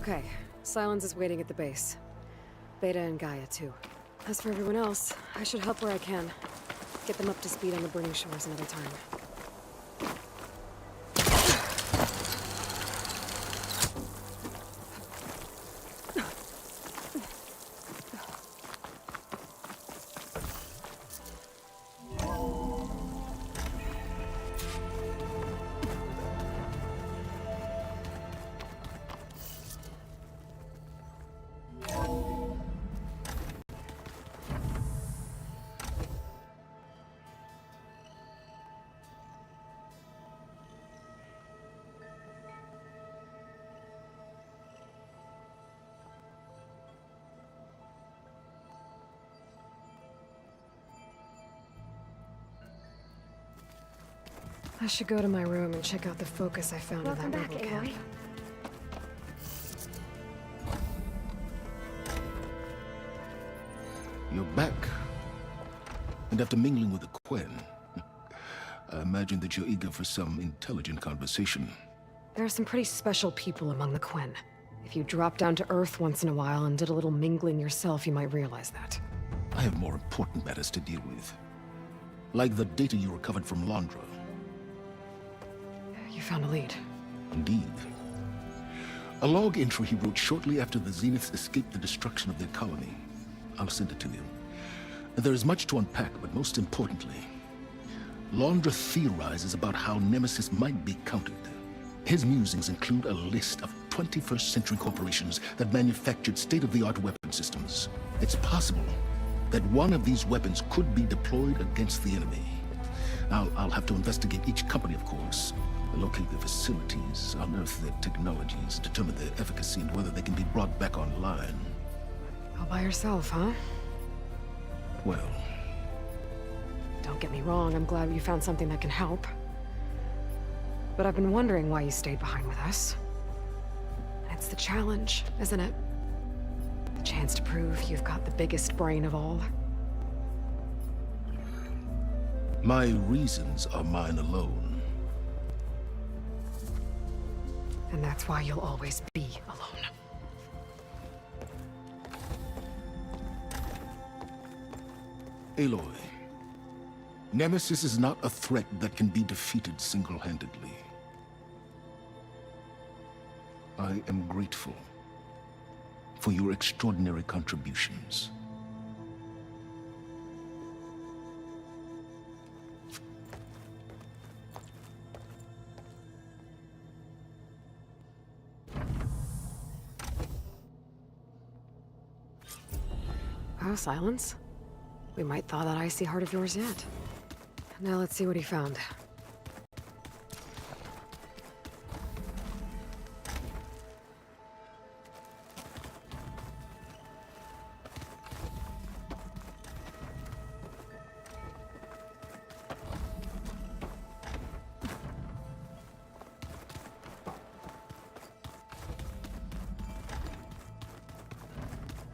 Okay, Silence is waiting at the base. Beta and Gaia, too. As for everyone else, I should help where I can. Get them up to speed on the burning shores another time. I should go to my room and check out the focus I found in that rebel camp. You're back. And after mingling with the Quen, I imagine that you're eager for some intelligent conversation. There are some pretty special people among the Quen. If you dropped down to Earth once in a while and did a little mingling yourself, you might realize that. I have more important matters to deal with. Like the data you recovered from Londra. You found a lead. Indeed. A log entry he wrote shortly after the Zeniths escaped the destruction of their colony. I'll send it to you. There is much to unpack, but most importantly, Londra theorizes about how Nemesis might be countered. His musings include a list of 21st century corporations that manufactured state-of-the-art weapon systems. It's possible that one of these weapons could be deployed against the enemy. I'll have to investigate each company, of course. Locate their facilities, unearth their technologies, determine their efficacy and whether they can be brought back online. All by yourself, huh? Well... Don't get me wrong, I'm glad you found something that can help. But I've been wondering why you stayed behind with us. It's the challenge, isn't it? The chance to prove you've got the biggest brain of all. My reasons are mine alone. And that's why you'll always be alone. Aloy, Nemesis is not a threat that can be defeated single-handedly. I am grateful for your extraordinary contributions. Oh, Silence? We might thaw that icy heart of yours yet. Now let's see what he found.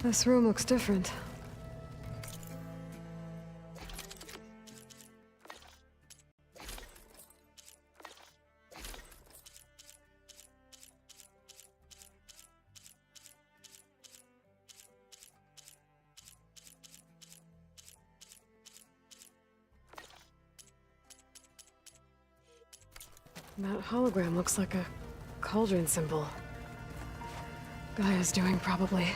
This room looks different. That hologram looks like a cauldron symbol. Gaia's doing, probably.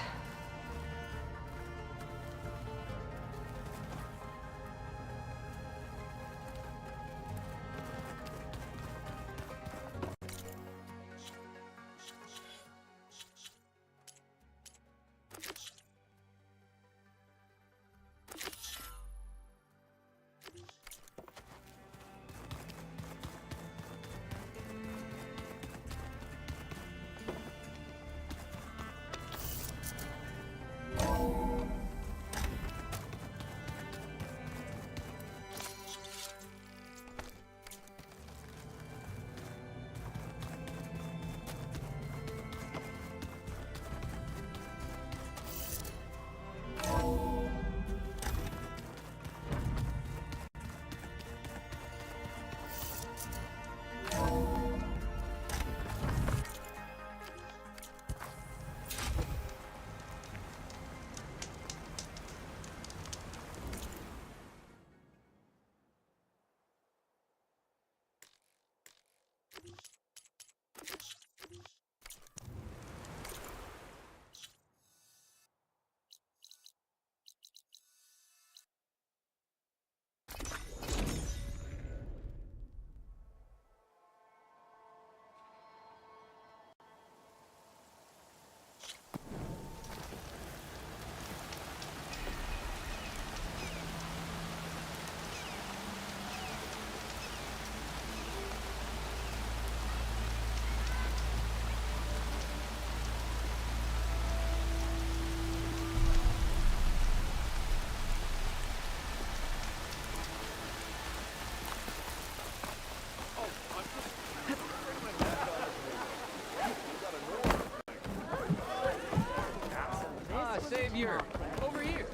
Savior! Over here!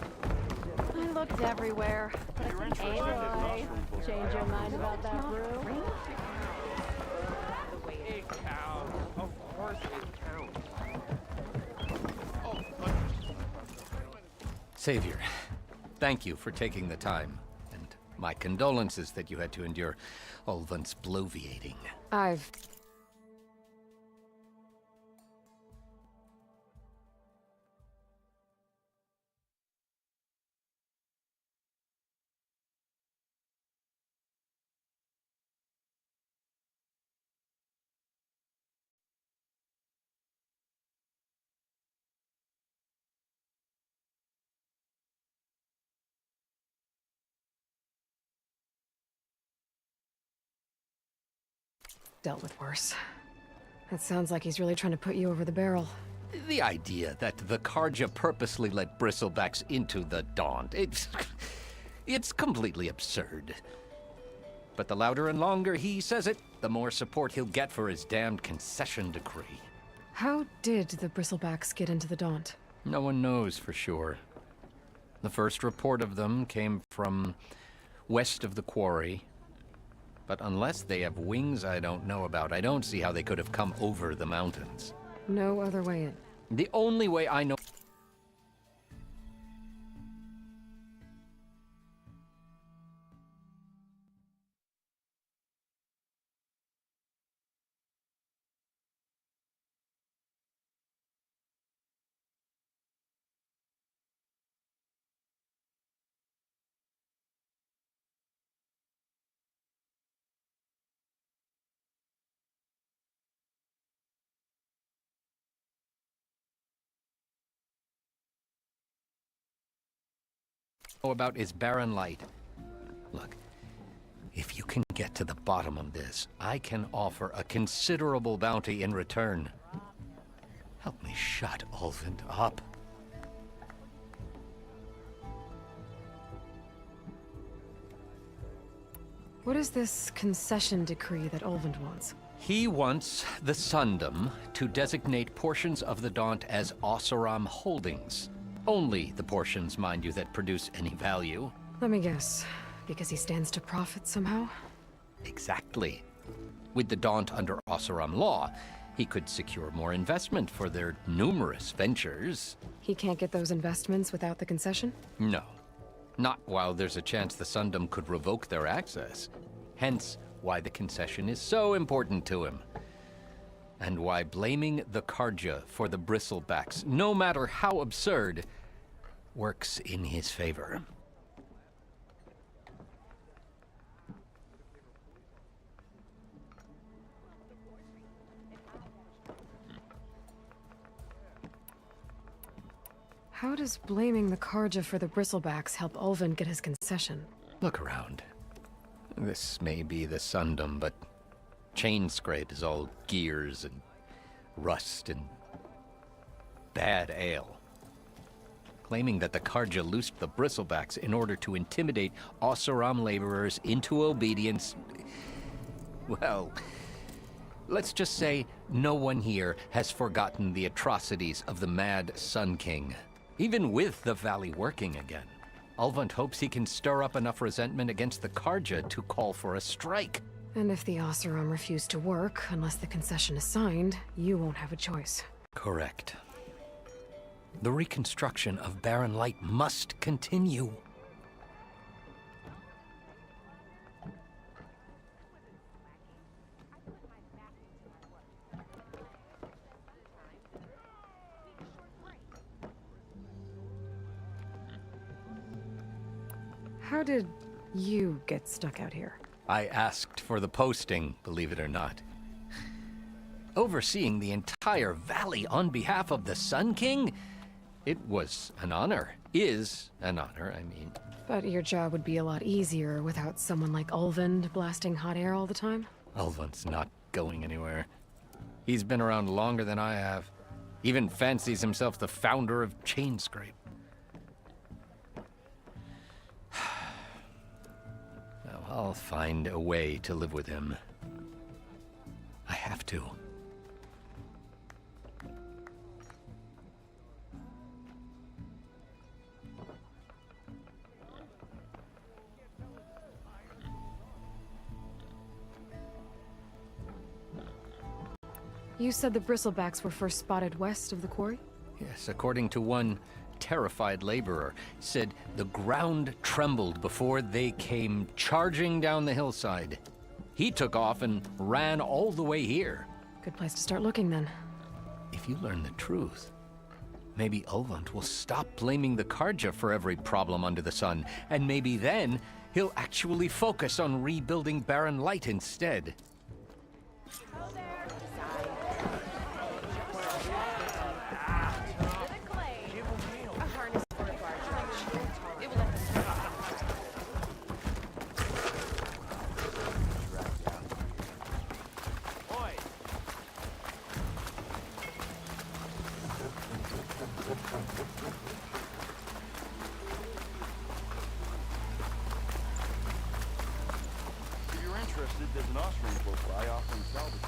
I looked everywhere. Aloy, change your mind about that room? It counts. Of course it counts. Savior, thank you for taking the time. And my condolences that you had to endure Ulvund's bloviating. I've... dealt with worse. It sounds like he's really trying to put you over the barrel. The idea that the Karja purposely let bristlebacks into the Daunt, it's completely absurd. But the louder and longer he says it, the more support he'll get for his damned concession decree. How did the bristlebacks get into the Daunt? No one knows for sure. The first report of them came from west of the quarry. But unless they have wings I don't know about, I don't see how they could have come over the mountains. No other way in. The only way I know... about is barren light. Look, if you can get to the bottom of this, I can offer a considerable bounty in return. Help me shut Ulvund up. What is this concession decree that Ulvund wants? He wants the Sundom to designate portions of the Daunt as Oseram holdings. Only the portions, mind you, that produce any value. Let me guess. Because he stands to profit somehow? Exactly. With the Daunt under Oseram law, he could secure more investment for their numerous ventures. He can't get those investments without the concession? No. Not while there's a chance the Sundom could revoke their access. Hence, why the concession is so important to him. And why blaming the Karja for the bristlebacks, no matter how absurd, works in his favor. How does blaming the Karja for the bristlebacks help Ulvund get his concession? Look around. This may be the Sundom, but Chainscrape is all gears and rust and bad ale. Claiming that the Karja loosed the bristlebacks in order to intimidate Oseram laborers into obedience. Well, let's just say no one here has forgotten the atrocities of the Mad Sun King. Even with the valley working again, Ulvund hopes he can stir up enough resentment against the Karja to call for a strike. And if the Oseram refuse to work, unless the concession is signed, you won't have a choice. Correct. The reconstruction of Barren Light must continue. How did you get stuck out here? I asked for the posting, believe it or not. Overseeing the entire valley on behalf of the Sun King? It was an honor. Is an honor, I mean. But your job would be a lot easier without someone like Ulvund blasting hot air all the time? Ulvund's not going anywhere. He's been around longer than I have. Even fancies himself the founder of Chainscrape. Well, I'll find a way to live with him. I have to. You said the bristlebacks were first spotted west of the quarry? Yes, according to one terrified laborer, said the ground trembled before they came charging down the hillside. He took off and ran all the way here. Good place to start looking, then. If you learn the truth, maybe Ulvund will stop blaming the Karja for every problem under the sun, and maybe then he'll actually focus on rebuilding Barren Light instead. If you're interested, there's an Austrian close by offering salvage.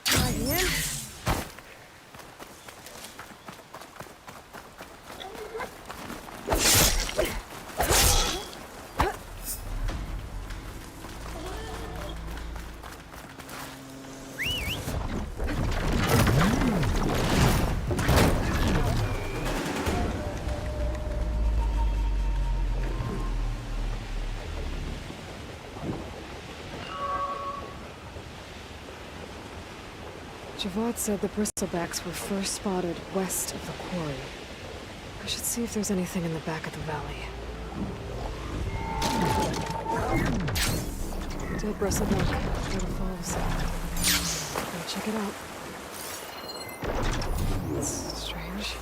Dragging in. Javad said the bristlebacks were first spotted west of the quarry. I should see if there's anything in the back of the valley. Dead bristleback, waterfalls. Gotta check it out. It's strange.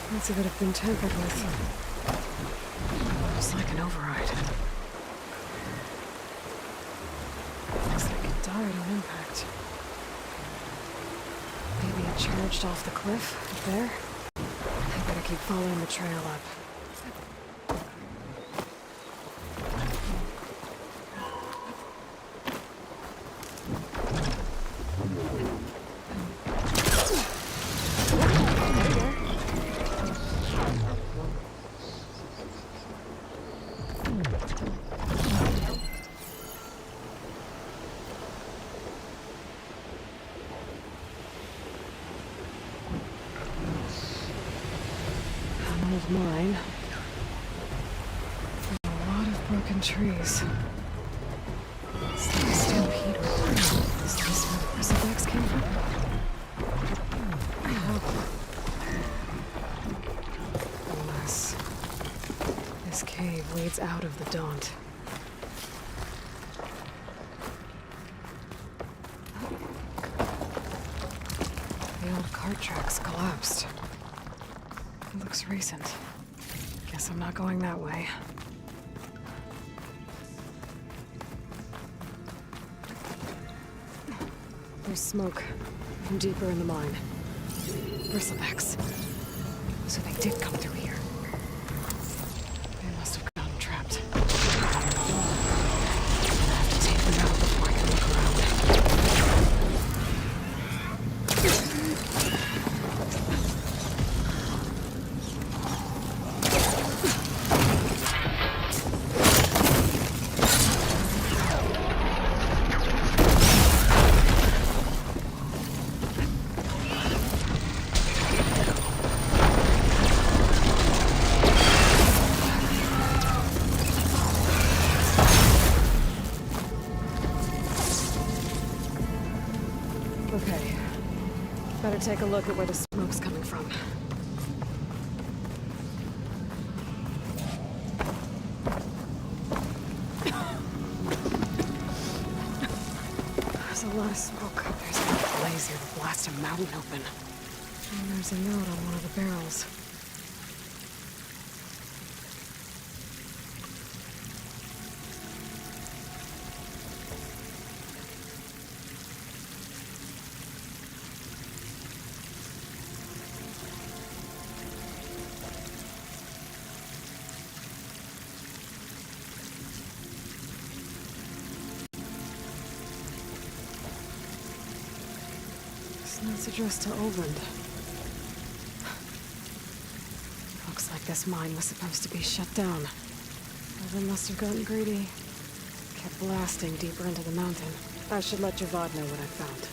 Parts of it have been tampered with. Just like an override. Looks like it died on impact. Maybe it charged off the cliff up there. I better keep following the trail up. Old mine. A lot of broken trees. Is that a stampede report? Is this where the bristlebacks came from? I hope. Unless this cave leads out of the Daunt. The old cart tracks collapsed. It looks recent. Guess I'm not going that way. There's smoke from deeper in the mine. Bristlebacks. So they did come through here. They must have gotten trapped. I'm gonna have to take them out before I can look around. Okay. Better take a look at where the smoke's coming from. There's a lot of smoke. There's a blaze here to blast a mountain open. And there's a note on one of the barrels. It's addressed to Ulvund. this mine was supposed to be shut down. Elvin must have gotten greedy. Kept blasting deeper into the mountain. I should let Javad know what I found.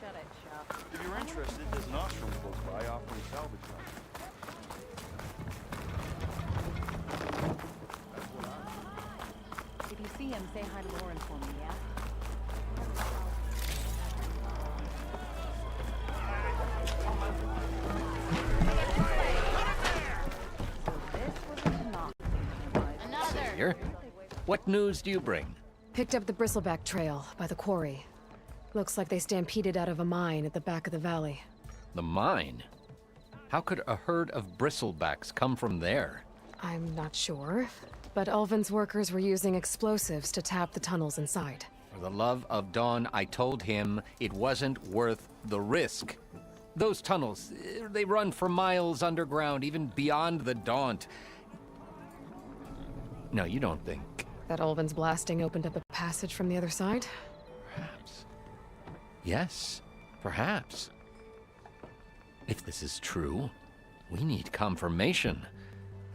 Shut it, Shop. If you're interested, there's an ostrom close by offering salvage rights. If you see him, say hi to Lauren for me, yeah? Here. What news do you bring? Picked up the bristleback trail by the quarry. Looks like they stampeded out of a mine at the back of the valley. The mine? How could a herd of bristlebacks come from there? I'm not sure, but Ulvin's workers were using explosives to tap the tunnels inside. For the love of Dawn, I told him it wasn't worth the risk. Those tunnels, they run for miles underground, even beyond the Daunt. No, you don't think. That Ulvin's blasting opened up a passage from the other side? Perhaps. Yes, perhaps. If this is true, we need confirmation.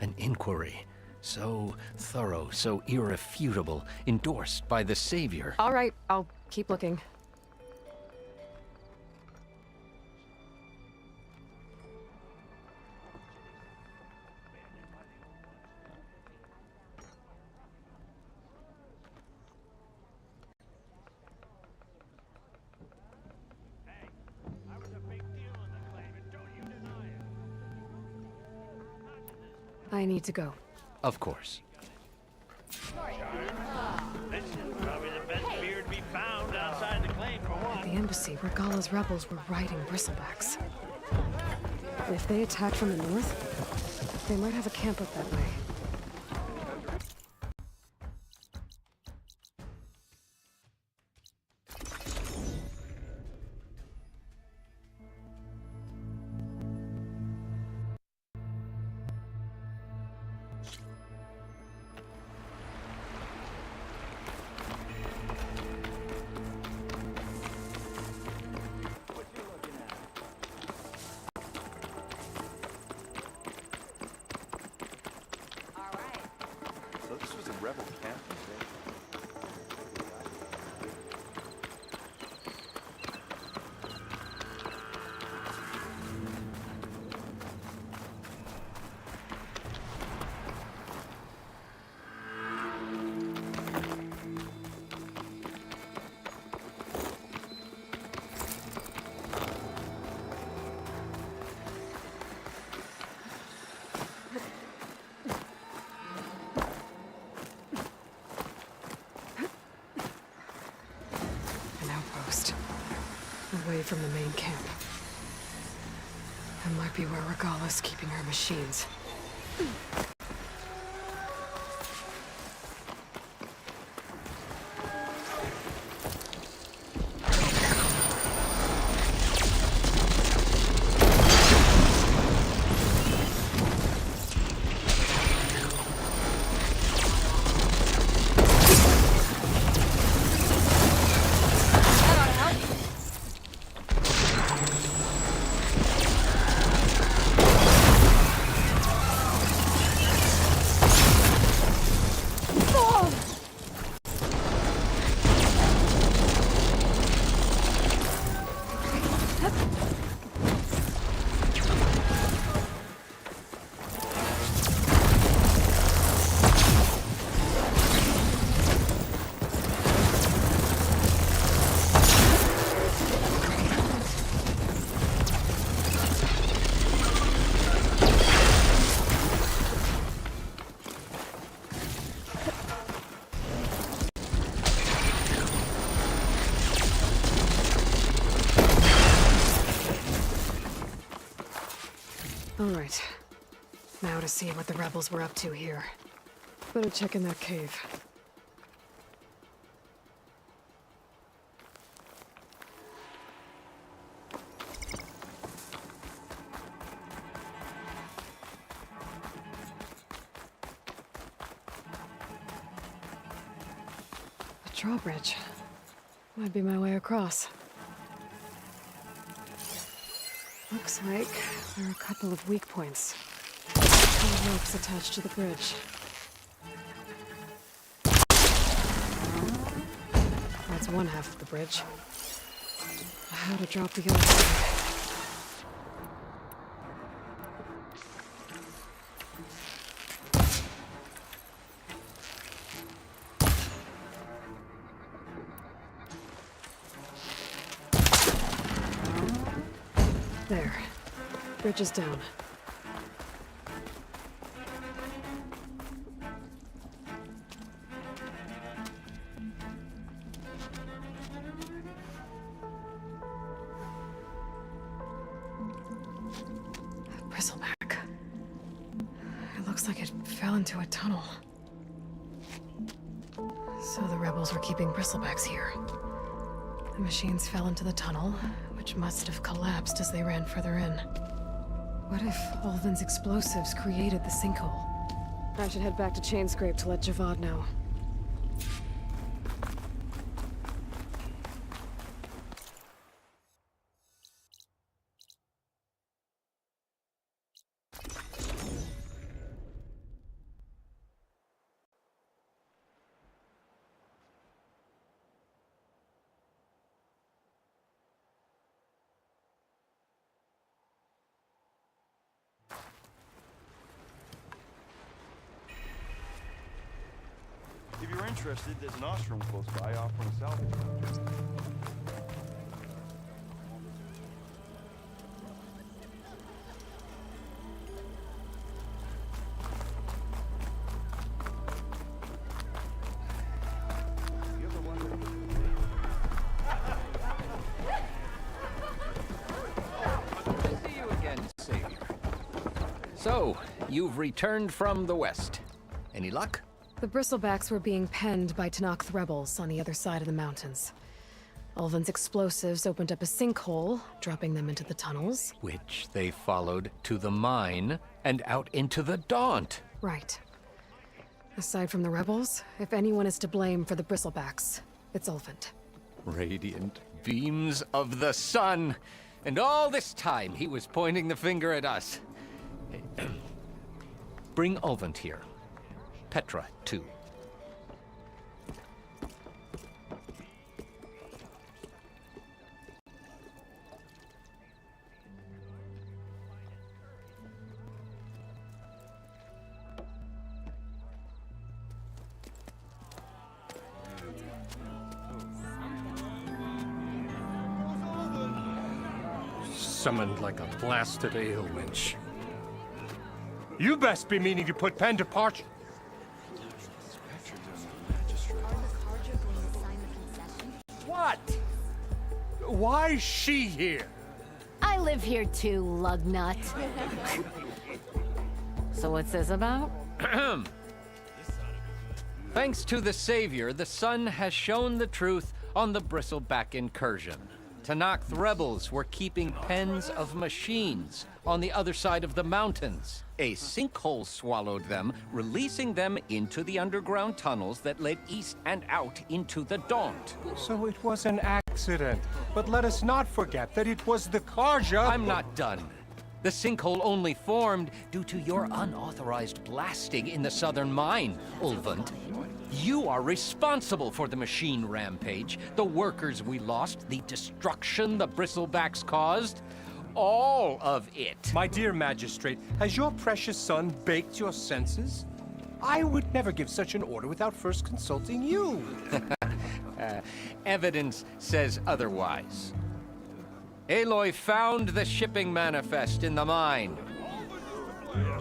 An inquiry. So thorough, so irrefutable, endorsed by the Savior. All right, I'll keep looking. I need to go. Of course. This is probably the best beer to be found outside the claim for one. At the embassy, Regalla's rebels were riding bristlebacks. If they attack from the north, they might have a camp up that way. So this was a rebel camp, you say? An outpost. Away from the main camp. That might be where Regalla's keeping her machines. All right. Now to see what the rebels were up to here. Better check in that cave. The drawbridge. Might be my way across. Looks like there are a couple of weak points. Ropes attached to the bridge. That's one half of the bridge. How to drop the other side? There. Bridge is down. Bristleback. It looks like it fell into a tunnel. So the rebels were keeping bristlebacks here. The machines fell into the tunnel, which must have collapsed as they ran further in. What if Ulvin's explosives created the sinkhole? I should head back to Chainscrape to let Javad know. If you're interested, there's an Ostrom close by offering a salvage contract. I see you again, Savior. So, you've returned from the west. Any luck? The bristlebacks were being penned by Tanakh rebels on the other side of the mountains. Ulvin's explosives opened up a sinkhole, dropping them into the tunnels. Which they followed to the mine and out into the Daunt. Right. Aside from the rebels, if anyone is to blame for the bristlebacks, it's Ulvin. Radiant beams of the sun. And all this time he was pointing the finger at us. Bring Ulvin here. Petra, too. Summoned like a blasted ale winch. You best be meaning to put pen to parch. What? Why is she here? I live here too, lugnut. So what's this about? Thanks to the Savior, the sun has shown the truth on the Bristleback incursion. Tanakh rebels were keeping pens of machines on the other side of the mountains. A sinkhole swallowed them, releasing them into the underground tunnels that led east and out into the Daunt. So it was an accident. But let us not forget that it was the Karja. I'm not done. The sinkhole only formed due to your unauthorized blasting in the southern mine, Ulvund. You are responsible for the machine rampage, the workers we lost, the destruction the bristlebacks caused. All of it. My dear magistrate, has your precious son baked your senses? I would never give such an order without first consulting you. Evidence says otherwise. Aloy found the shipping manifest in the mine.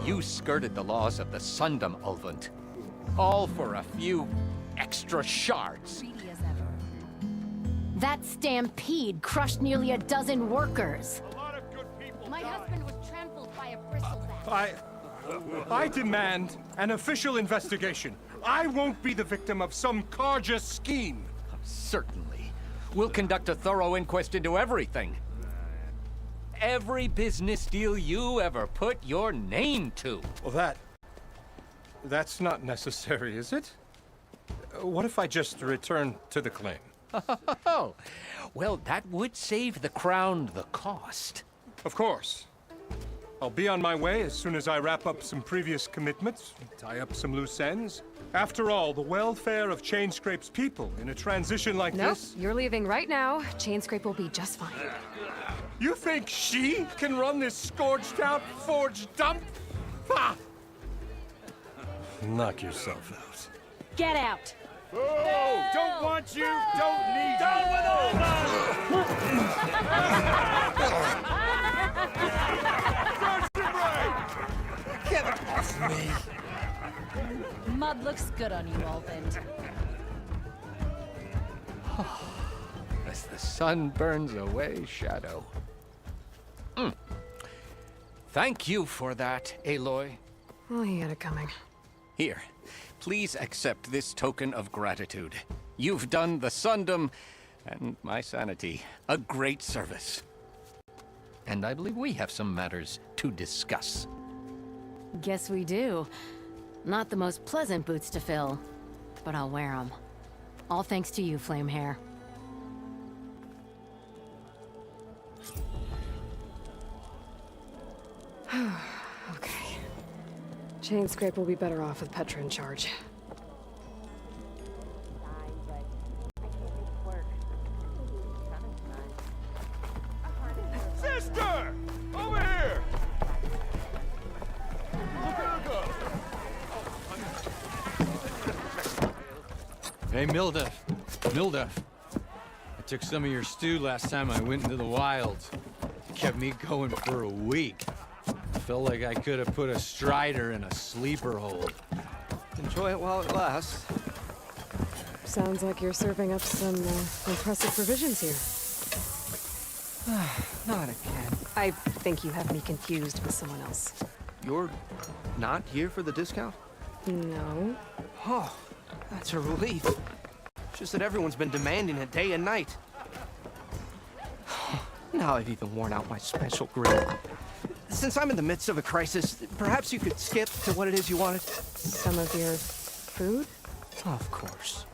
You skirted the laws of the Sundom, Ulvund. All for a few extra shards. That stampede crushed nearly a dozen workers. My husband was trampled by a bristle. I demand an official investigation. I won't be the victim of some Karja scheme. Certainly. We'll conduct a thorough inquest into everything. Every business deal you ever put your name to. Well, that's not necessary, is it? What if I just return to the claim? Oh, well, that would save the Crown the cost. Of course. I'll be on my way as soon as I wrap up some previous commitments, tie up some loose ends. After all, the welfare of Chainscrape's people in a transition like Nope, this... you're leaving right now. Chainscrape will be just fine. You think she can run this scorched-out forged dump? Ha! Knock yourself out. Get out! Oh, don't want you, don't need Down with all Mud looks good on you, Alvin. As the sun burns away shadow. Thank you for that, Aloy. Well, he had it coming. Here, please accept this token of gratitude. You've done the Sundom and my sanity a great service. And I believe we have some matters to discuss. Guess we do. Not the most pleasant boots to fill, but I'll wear them. All thanks to you, Flamehair. Okay. Chainscrape will be better off with Petra in charge. Sister! Over here! Hey, Milda. I took some of your stew last time I went into the wilds. It kept me going for a week. Felt like I could have put a strider in a sleeper hold. Enjoy it while it lasts. Sounds like you're serving up some impressive provisions here. Not again. I think you have me confused with someone else. You're not here for the discount? No. Oh, that's a relief. Just that everyone's been demanding it day and night. Now I've even worn out my special grill. Since I'm in the midst of a crisis, perhaps you could skip to what it is you wanted? Some of your food? Of course.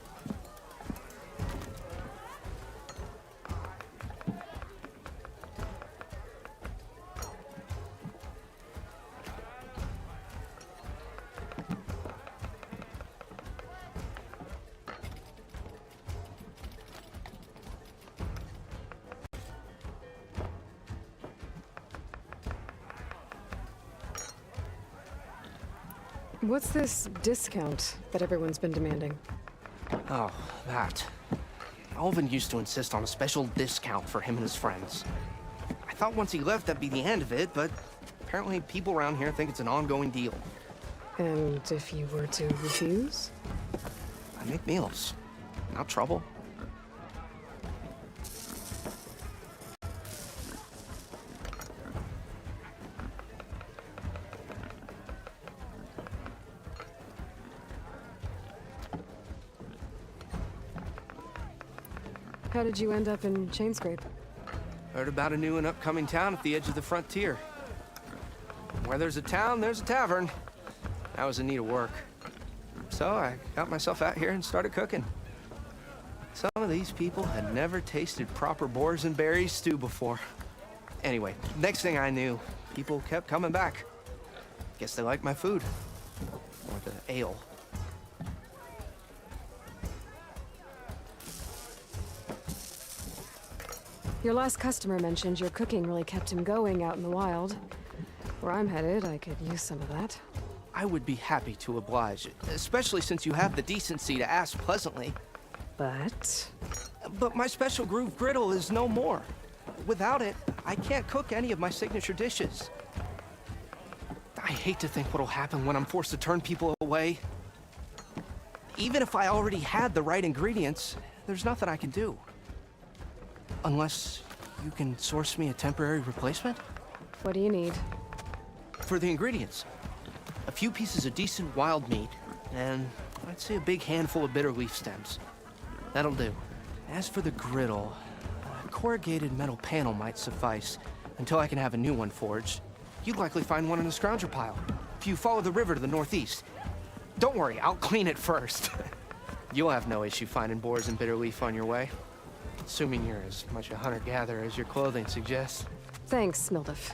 What's this discount that everyone's been demanding? Oh, that. Alvin used to insist on a special discount for him and his friends. I thought once he left that'd be the end of it, but apparently people around here think it's an ongoing deal. And if you were to refuse? I make meals, not trouble. How did you end up in Chainscrape? Heard about a new and upcoming town at the edge of the frontier. Where there's a town, there's a tavern. I was in need of work. So I got myself out here and started cooking. Some of these people had never tasted proper boars and berries stew before. Anyway, next thing I knew, people kept coming back. Guess they liked my food. Or the ale. Your last customer mentioned your cooking really kept him going out in the wild. Where I'm headed, I could use some of that. I would be happy to oblige, especially since you have the decency to ask pleasantly. But my special groove griddle is no more. Without it, I can't cook any of my signature dishes. I hate to think what'll happen when I'm forced to turn people away. Even if I already had the right ingredients, there's nothing I can do. Unless you can source me a temporary replacement? what do you need? for the ingredients. A few pieces of decent wild meat, and I'd say a big handful of bitter leaf stems. That'll do. As for the griddle, a corrugated metal panel might suffice until I can have a new one forged. You'd likely find one in the scrounger pile if you follow the river to the northeast. Don't worry, I'll clean it first. You'll have no issue finding boars and bitter leaf on your way. Assuming you're as much a hunter-gatherer as your clothing suggests. Thanks, Mildif.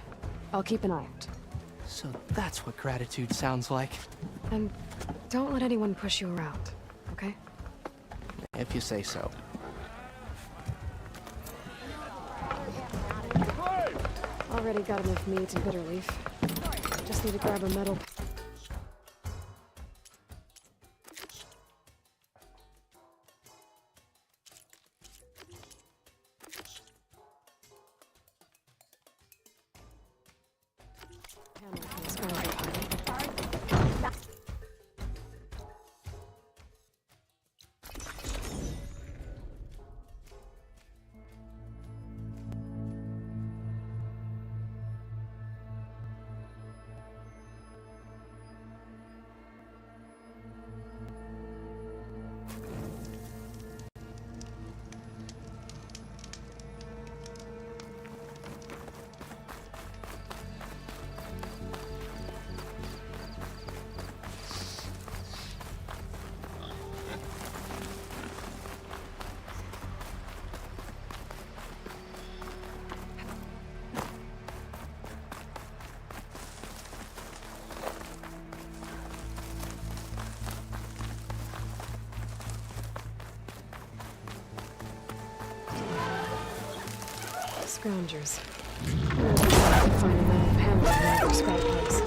I'll keep an eye out. So that's what gratitude sounds like. And don't let anyone push you around, okay? If you say so. Already got enough meat and bitter leaf. Just need to grab a metal... panel from the scrounger pile. Scroungers. Find a metal panel in one of their scrap piles.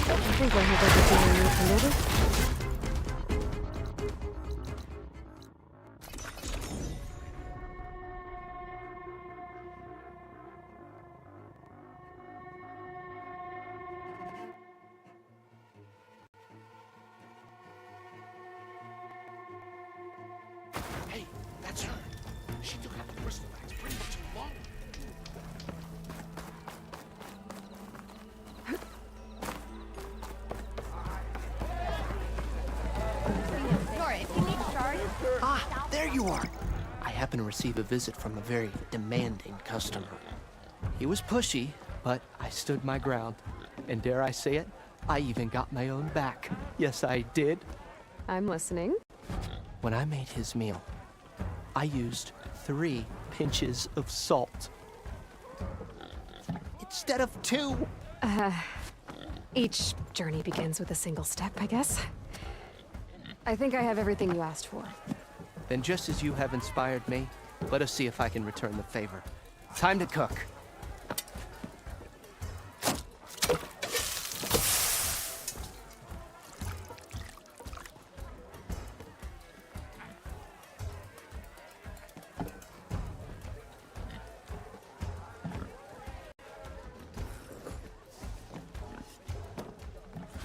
I think I have everything I need to live. Hey, that's her. She took out the bristol axe pretty much too long. Ah, there you are. I happened to receive a visit from a very demanding customer. He was pushy, but I stood my ground. And dare I say it, I even got my own back. Yes, I did. I'm listening. When I made his meal, I used 3 pinches of salt. Instead of 2. Each journey begins with a single step, I guess. I think I have everything you asked for. Then just as you have inspired me, let us see if I can return the favor. Time to cook.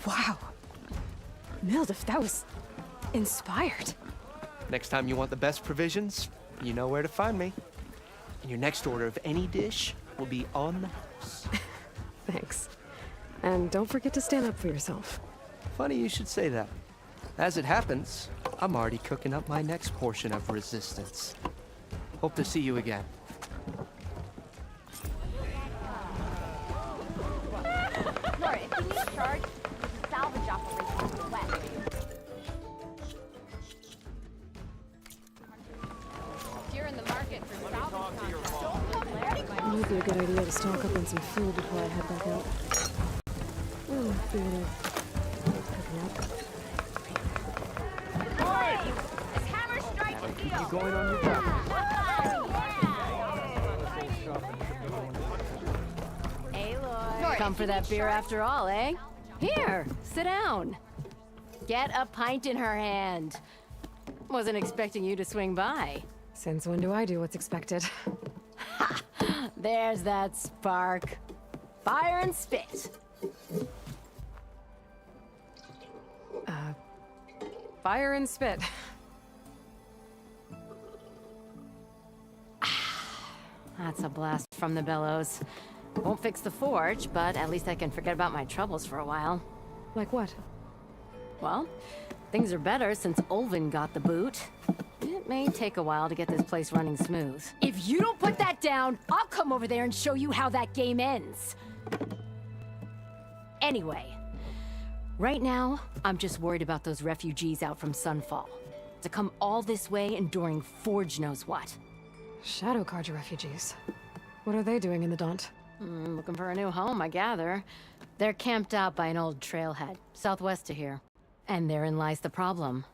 Wow. Mildif, that was inspired. Next time you want the best provisions, you know where to find me. And your next order of any dish will be on the house. Thanks. And don't forget to stand up for yourself. Funny you should say that. As it happens, I'm already cooking up my next portion of resistance. Hope to see you again. Nora, if you need charge, the salvage operation is west. If you're in the market for salvage contracts, don't come there. It might be a good idea to stock up on some food before I head back out. Feeling picking up. This hammer strikes steel. You going on your job? Hey, Lloyd. Come for that beer after all, eh? Here, sit down. Get a pint in her hand. Wasn't expecting you to swing by. Since when do I do what's expected? There's that spark. Fire and spit. Fire and spit. That's a blast from the bellows. Won't fix the forge, but at least I can forget about my troubles for a while. Like what? Well, things are better since Olvin got the boot. It may take a while to get this place running smooth. If you don't put that down, I'll come over there and show you how that game ends. Anyway, right now, I'm just worried about those refugees out from Sunfall. To come all this way enduring Forge knows what. Shadow Carja refugees. What are they doing in the Daunt? Looking for a new home, I gather. They're camped out by an old trailhead, southwest of here. And therein lies the problem.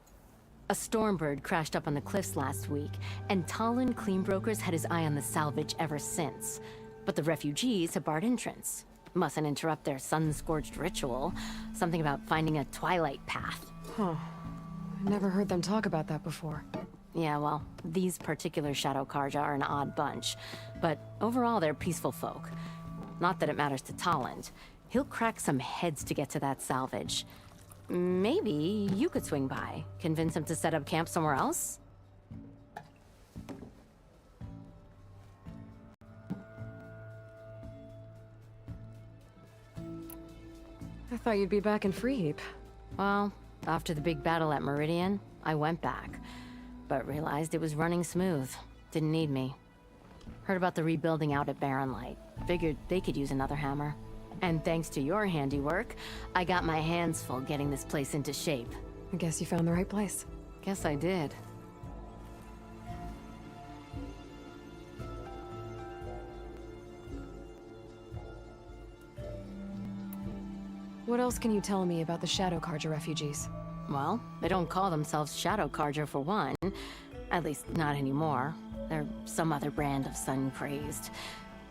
A Stormbird crashed up on the cliffs last week, and Talon Cleanbrokers had his eye on the salvage ever since. But the refugees have barred entrance. Mustn't interrupt their sun-scorched ritual. Something about finding a twilight path. Huh. I never heard them talk about that before. Yeah, well, these particular Shadow Carja are an odd bunch. But overall, they're peaceful folk. Not that it matters to Talon. He'll crack some heads to get to that salvage. Maybe you could swing by, convince him to set up camp somewhere else? I thought you'd be back in Freeheap. Well, after the big battle at Meridian, I went back. But realized it was running smooth. Didn't need me. Heard about the rebuilding out at Barren Light. Figured they could use another hammer. And thanks to your handiwork, I got my hands full getting this place into shape. I guess you found the right place. Guess I did. What else can you tell me about the Shadow Carja refugees? Well, they don't call themselves Shadow Carja for one. At least, not anymore. They're some other brand of sun-crazed.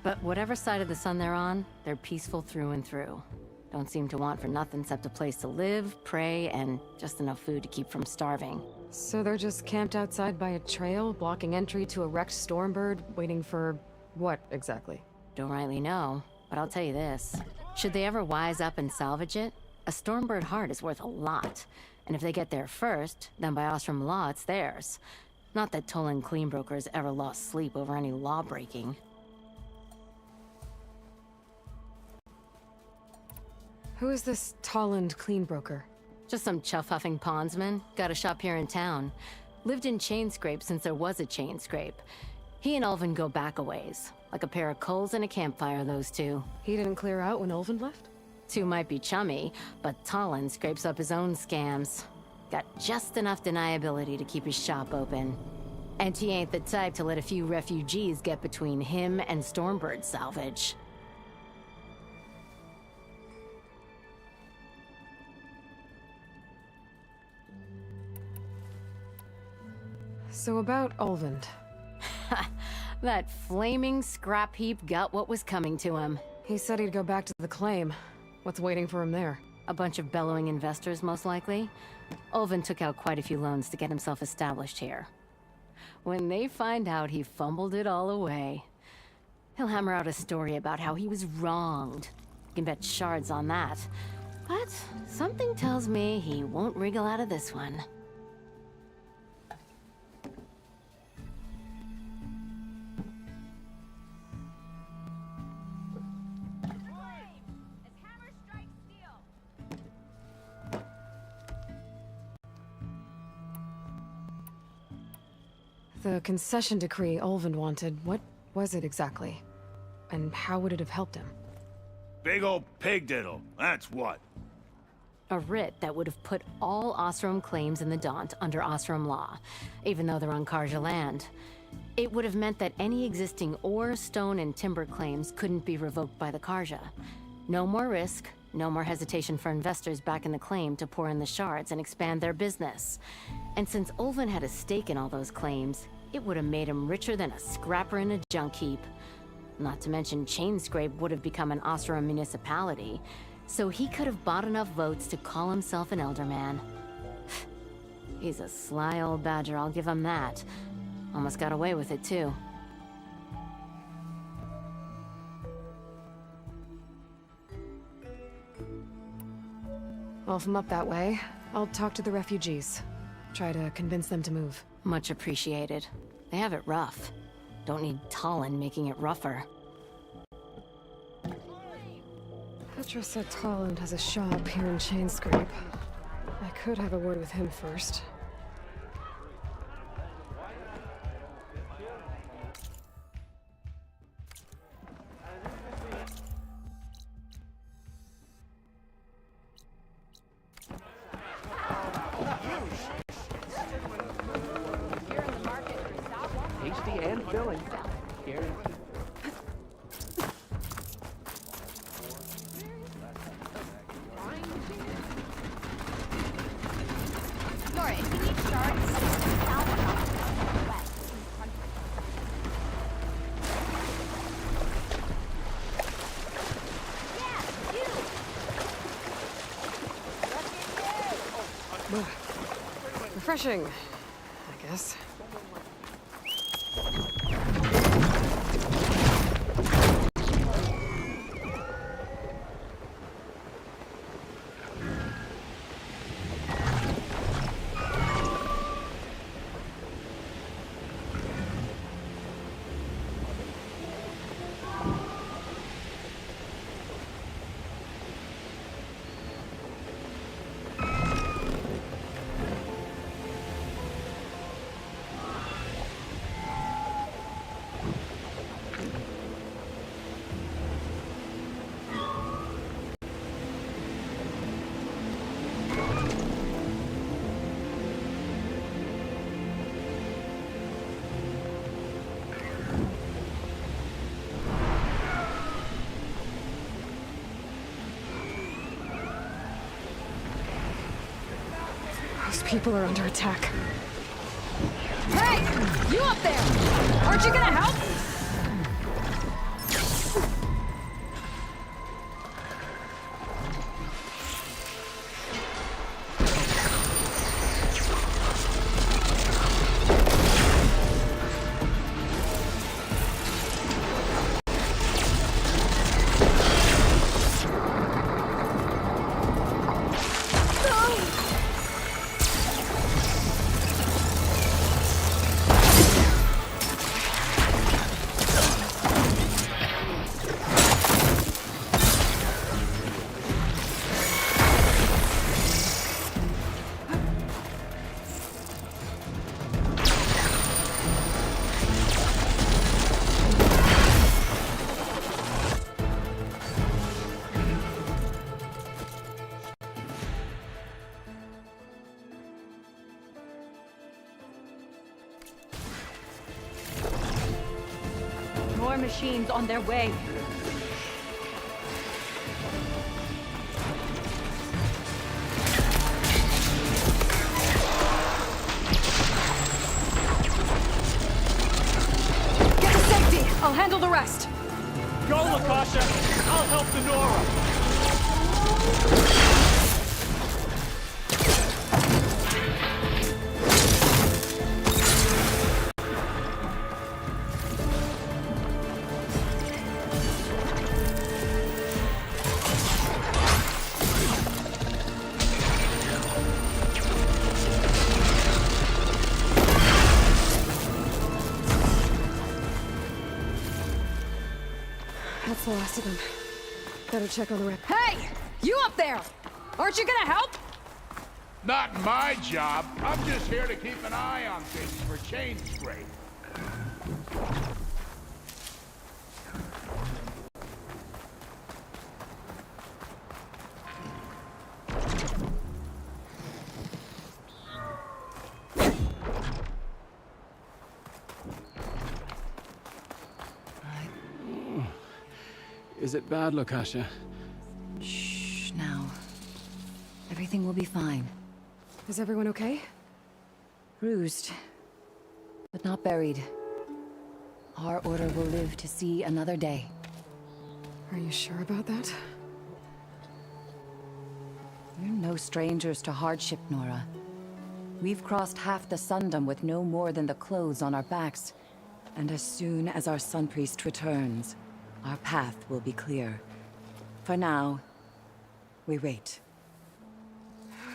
But whatever side of the sun they're on, they're peaceful through and through. Don't seem to want for nothing except a place to live, pray, and just enough food to keep from starving. So they're just camped outside by a trail, blocking entry to a wrecked Stormbird, waiting for... what, exactly? Don't rightly know, but I'll tell you this. Should they ever wise up and salvage it, a Stormbird heart is worth a lot. And if they get there first, then by Ostrom law, it's theirs. Not that Tolan Cleanbrokers ever lost sleep over any law-breaking. Who is this Tolland Cleanbroker? Just some chuff-huffing pondsman. Got a shop here in town. Lived in Chainscrape since there was a Chainscrape. He and Ulvin go back a ways. Like a pair of coals and a campfire, those two. He didn't clear out when Ulvin left? Two might be chummy, but Talon scrapes up his own scams. Got just enough deniability to keep his shop open. And he ain't the type to let a few refugees get between him and Stormbird salvage. So about Ulvin. That flaming scrap heap got what was coming to him. He said he'd go back to the claim. What's waiting for him there? A bunch of bellowing investors, most likely. Ulvin took out quite a few loans to get himself established here. When they find out he fumbled it all away, he'll hammer out a story about how he was wronged. You can bet shards on that. But something tells me he won't wriggle out of this one. The concession decree Ulvin wanted, what was it exactly? And how would it have helped him? Big old pig diddle, that's what. A writ that would have put all Ostrom claims in the Daunt under Ostrom law, even though they're on Karja land. It would have meant that any existing ore, stone, and timber claims couldn't be revoked by the Karja. No more risk, no more hesitation for investors back in the claim to pour in the shards and expand their business. And since Ulvin had a stake in all those claims, it would have made him richer than a scrapper in a junk heap. Not to mention Chainscrape would have become an Ostrom municipality, so he could have bought enough votes to call himself an Elderman. He's a sly old badger, I'll give him that. Almost got away with it, too. Well, if I'm up that way, I'll talk to the refugees. Try to convince them to move. Much appreciated. They have it rough. Don't need Talon making it rougher. Petra said Talon has a shop here in Chainscrape. I could have a word with him first. Tasty and filling. Nora, if you need shards, salvage operations west. Yeah, you! Refreshing, I guess. Those people are under attack. Hey! You up there! Aren't you gonna help? More machines on their way. Get to safety! I'll handle the rest! Go, Lakasha! I'll help the Nora! That's the last of them. Better check on the rep. Hey! You up there! Aren't you gonna help? Not my job. I'm just here to keep an eye on things for change scrape. Is it bad, Lukasha? Shh, now. Everything will be fine. Is everyone okay? Bruised, but not buried. Our order will live to see another day. Are you sure about that? We're no strangers to hardship, Nora. We've crossed half the Sundom with no more than the clothes on our backs. And as soon as our Sun Priest returns, our path will be clear. For now, we wait.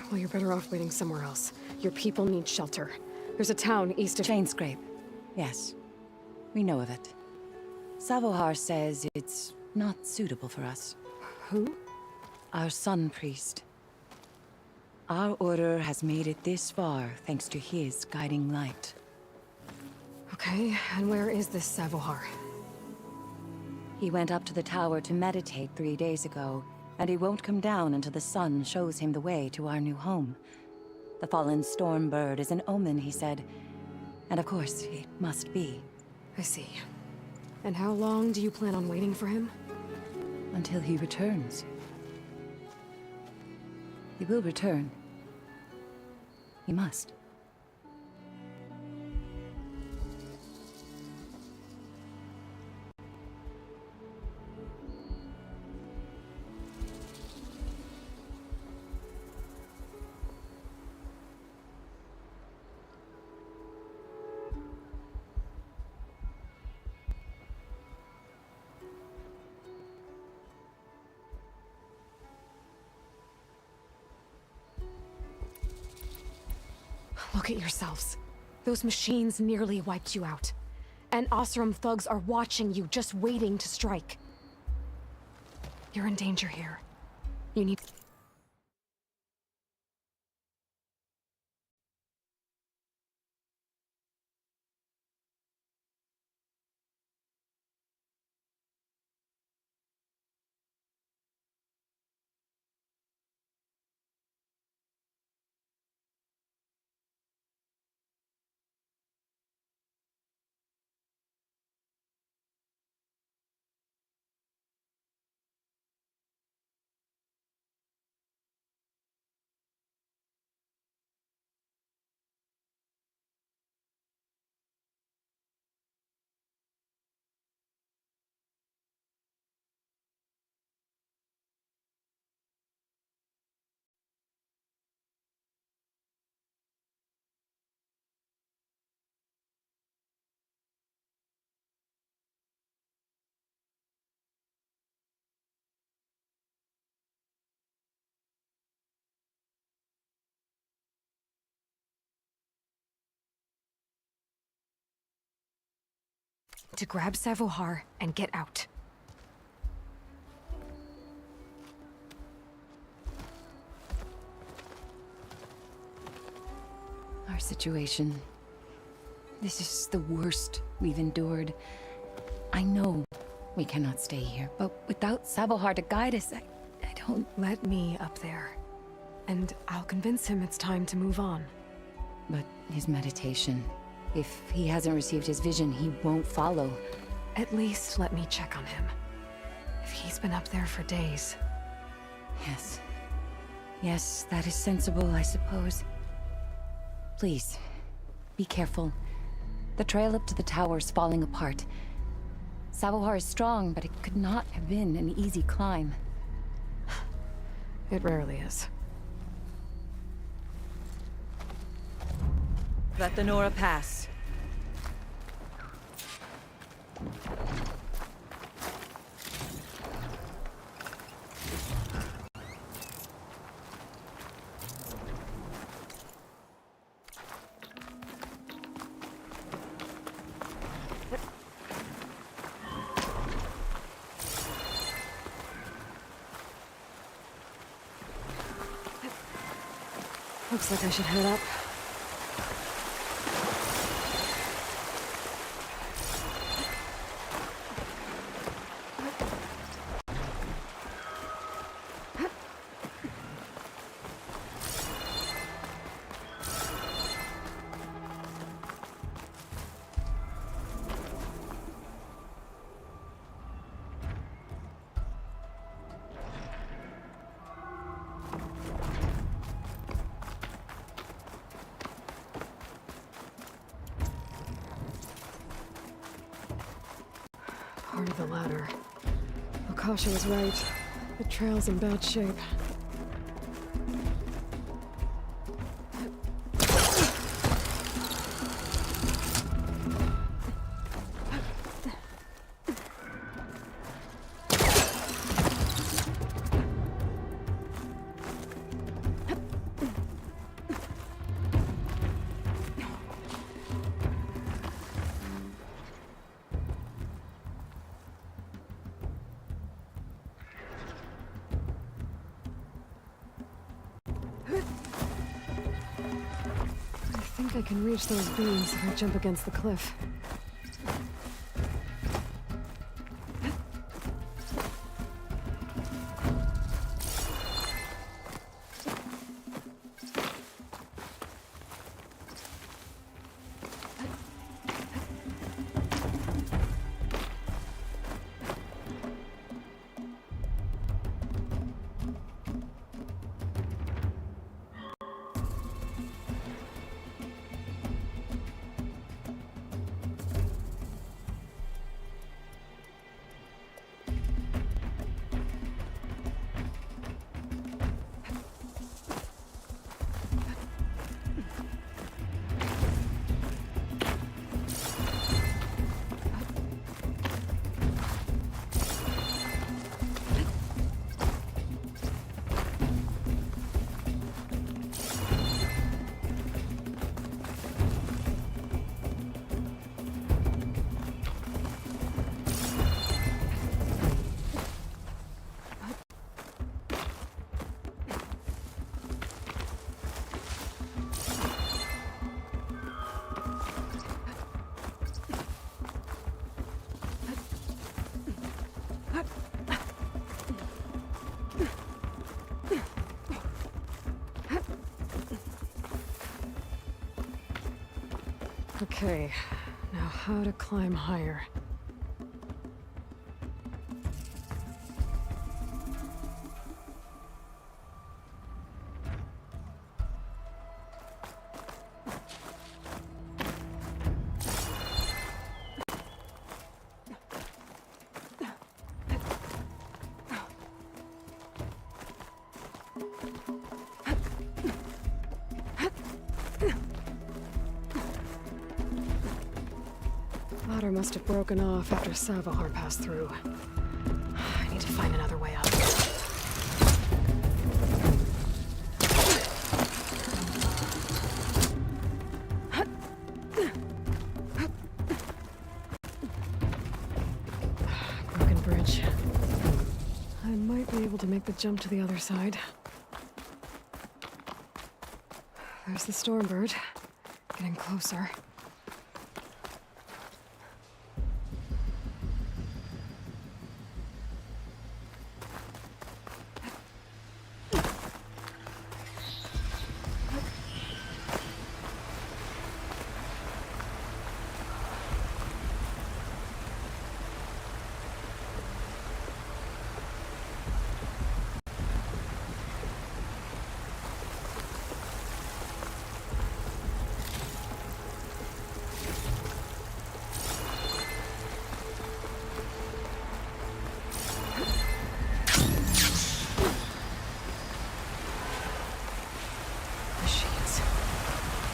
Well, you're better off waiting somewhere else. Your people need shelter. There's a town east of... Chainscrape. Yes. We know of it. Savohar says it's not suitable for us. Who? Our Sun Priest. Our order has made it this far thanks to his guiding light. Okay, and where is this Savohar? He went up to the tower to meditate 3 days ago, and he won't come down until the sun shows him the way to our new home. The fallen storm bird is an omen, he said. And of course, it must be. I see. And how long do you plan on waiting for him? Until he returns. He will return. He must. Look at yourselves. Those machines nearly wiped you out. And Oseram thugs are watching you, just waiting to strike. You're in danger here. You need... to grab Savohar and get out. Our situation. This is the worst we've endured. I know we cannot stay here, but without Savohar to guide us, I don't... Let me up there. And I'll convince him it's time to move on. But his meditation... If he hasn't received his vision, he won't follow. At least let me check on him. If he's been up there for days. Yes. Yes, that is sensible, I suppose. Please, be careful. The trail up to the tower's falling apart. Savohar is strong, but it could not have been an easy climb. It rarely is. Let the Nora pass. Looks like I should head up. Part of the ladder. Akasha was right. The trail's in bad shape. I think I can reach those beams if I jump against the cliff. Okay, now how to climb higher. Ladder must have broken off after Savahar passed through. I need to find another way up. Broken bridge. I might be able to make the jump to the other side. There's the Stormbird. Getting closer.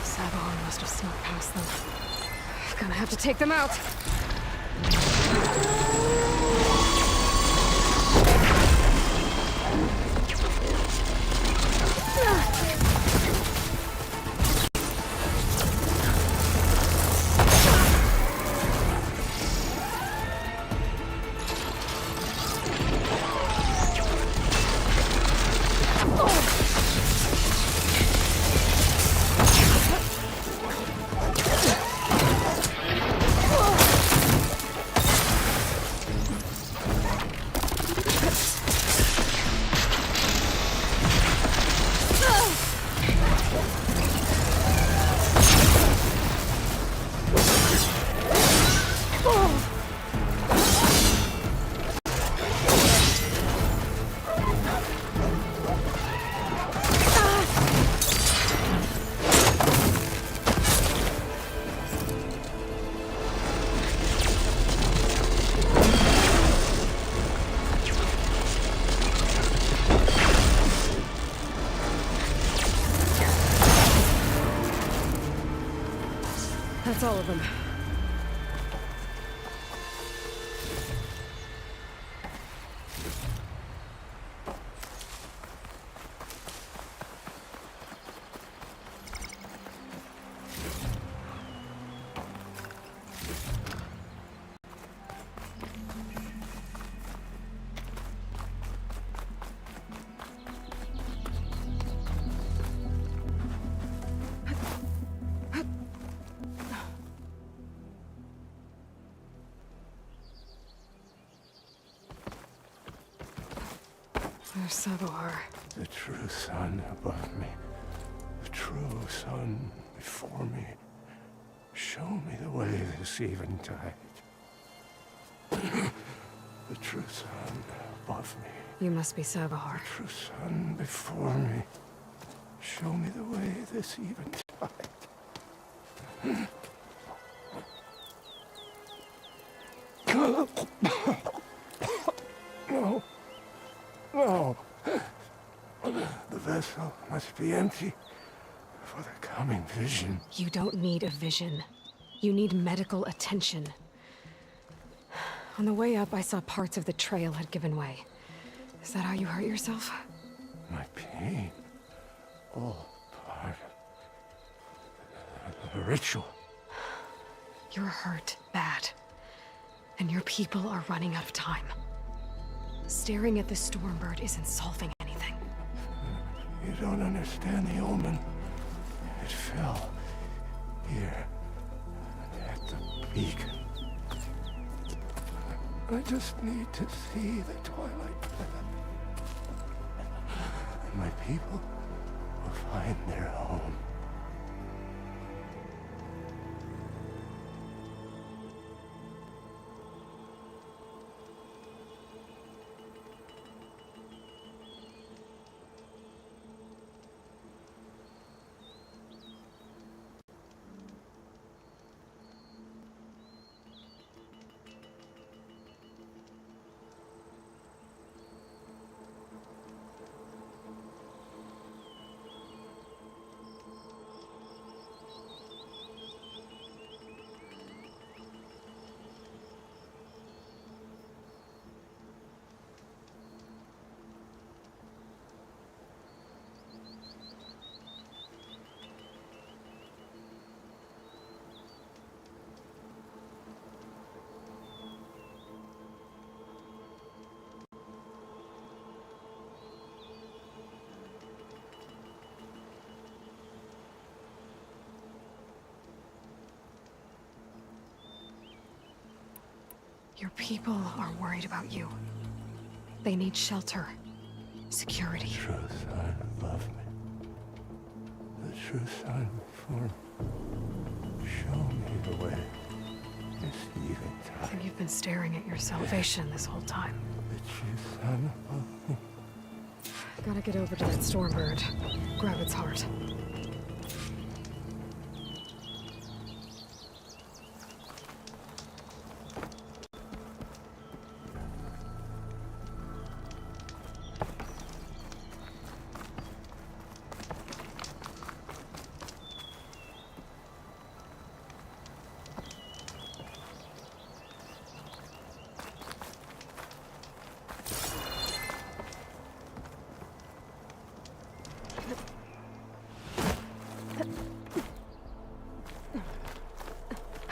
Savahar must have snuck past them. I'm gonna have to take them out. That's all of them. There's Sabohar. The true sun above me, the true sun before me. Show me the way this eventide. The true sun above me. You must be Sabohar. The true sun before me. Show me the way this eventide. No. No. The vessel must be empty for the coming vision. You don't need a vision. You need medical attention. On the way up, I saw parts of the trail had given way. Is that how you hurt yourself? My pain. All part of the ritual. You're hurt bad. And your people are running out of time. Staring at the Stormbird isn't solving anything. You don't understand the omen. It fell here at the beacon. I just need to see the twilight path. And my people will find their home. Your people are worried about you. They need shelter, security. The true sun above me. The true sun before me. Show me the way. This I eventide. think you've been staring at your salvation this whole time. The true sun above me. Gotta get over to that Stormbird. Grab its heart.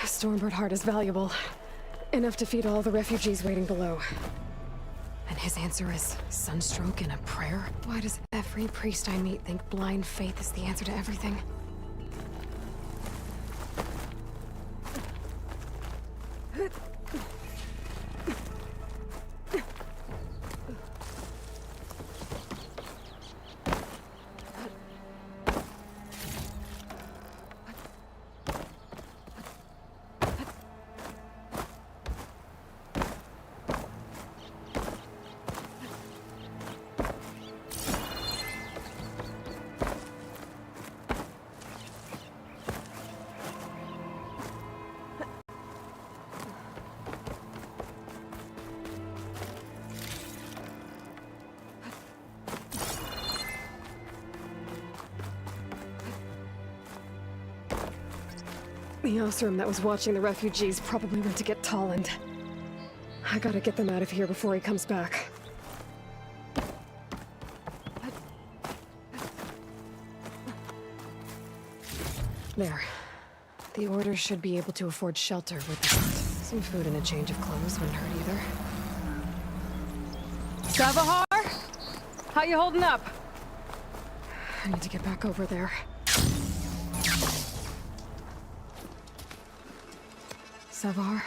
Stormbird heart is valuable. Enough to feed all the refugees waiting below. And his answer is sunstroke and a prayer? Why does every priest I meet think blind faith is the answer to everything? The Osram that was watching the refugees probably went to get Tolland. I gotta get them out of here before he comes back. There. The Order should be able to afford shelter with that. Some food and a change of clothes wouldn't hurt either. Savahar? How you holding up? I need to get back over there. Savahar?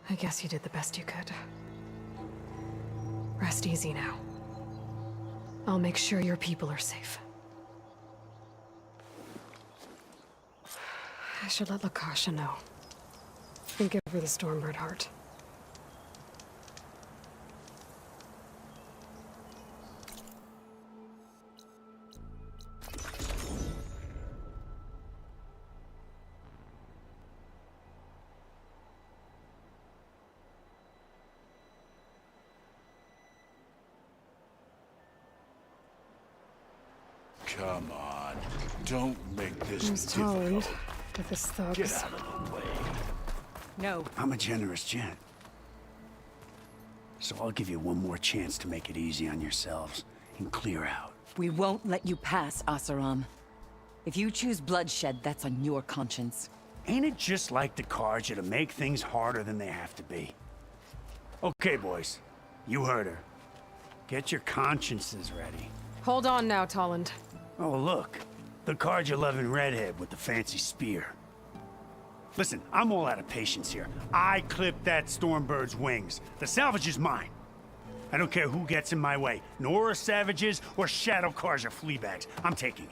I guess you did the best you could. Rest easy now. I'll make sure your people are safe. I should let Lakasha know. And give her the Stormbird heart. Come on. Don't make this Who's difficult. Tolland with his thugs? Get out of the way. No. I'm a generous gent. So I'll give you one more chance to make it easy on yourselves and clear out. We won't let you pass, Asaram. If you choose bloodshed, that's on your conscience. Ain't it just like the cards to make things harder than they have to be? Okay, boys. You heard her. Get your consciences ready. Hold on now, Tolland. Oh, look. The card-you-loving redhead with the fancy spear. Listen, I'm all out of patience here. I clipped that Stormbird's wings. The salvage is mine. I don't care who gets in my way. Nora savages or shadow cars or fleabags. I'm taking it.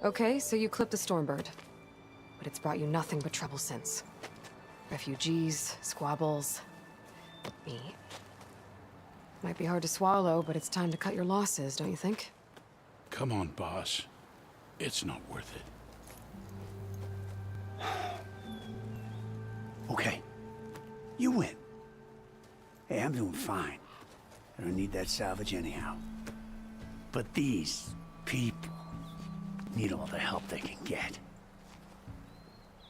Okay, so you clipped the Stormbird. But it's brought you nothing but trouble since. Refugees, squabbles, me. Might be hard to swallow, but it's time to cut your losses, don't you think? Come on, boss. It's not worth it. Okay. You win. Hey, I'm doing fine. I don't need that salvage anyhow. But these people need all the help they can get.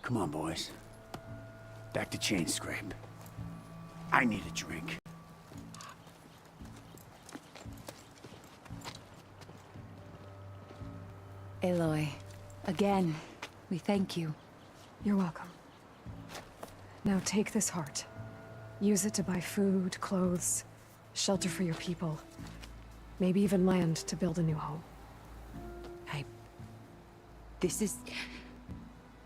Come on, boys. Back to Chain Scrape. I need a drink. Aloy, again, we thank you. You're welcome. Now take this heart. Use it to buy food, clothes, shelter for your people. Maybe even land to build a new home. This is...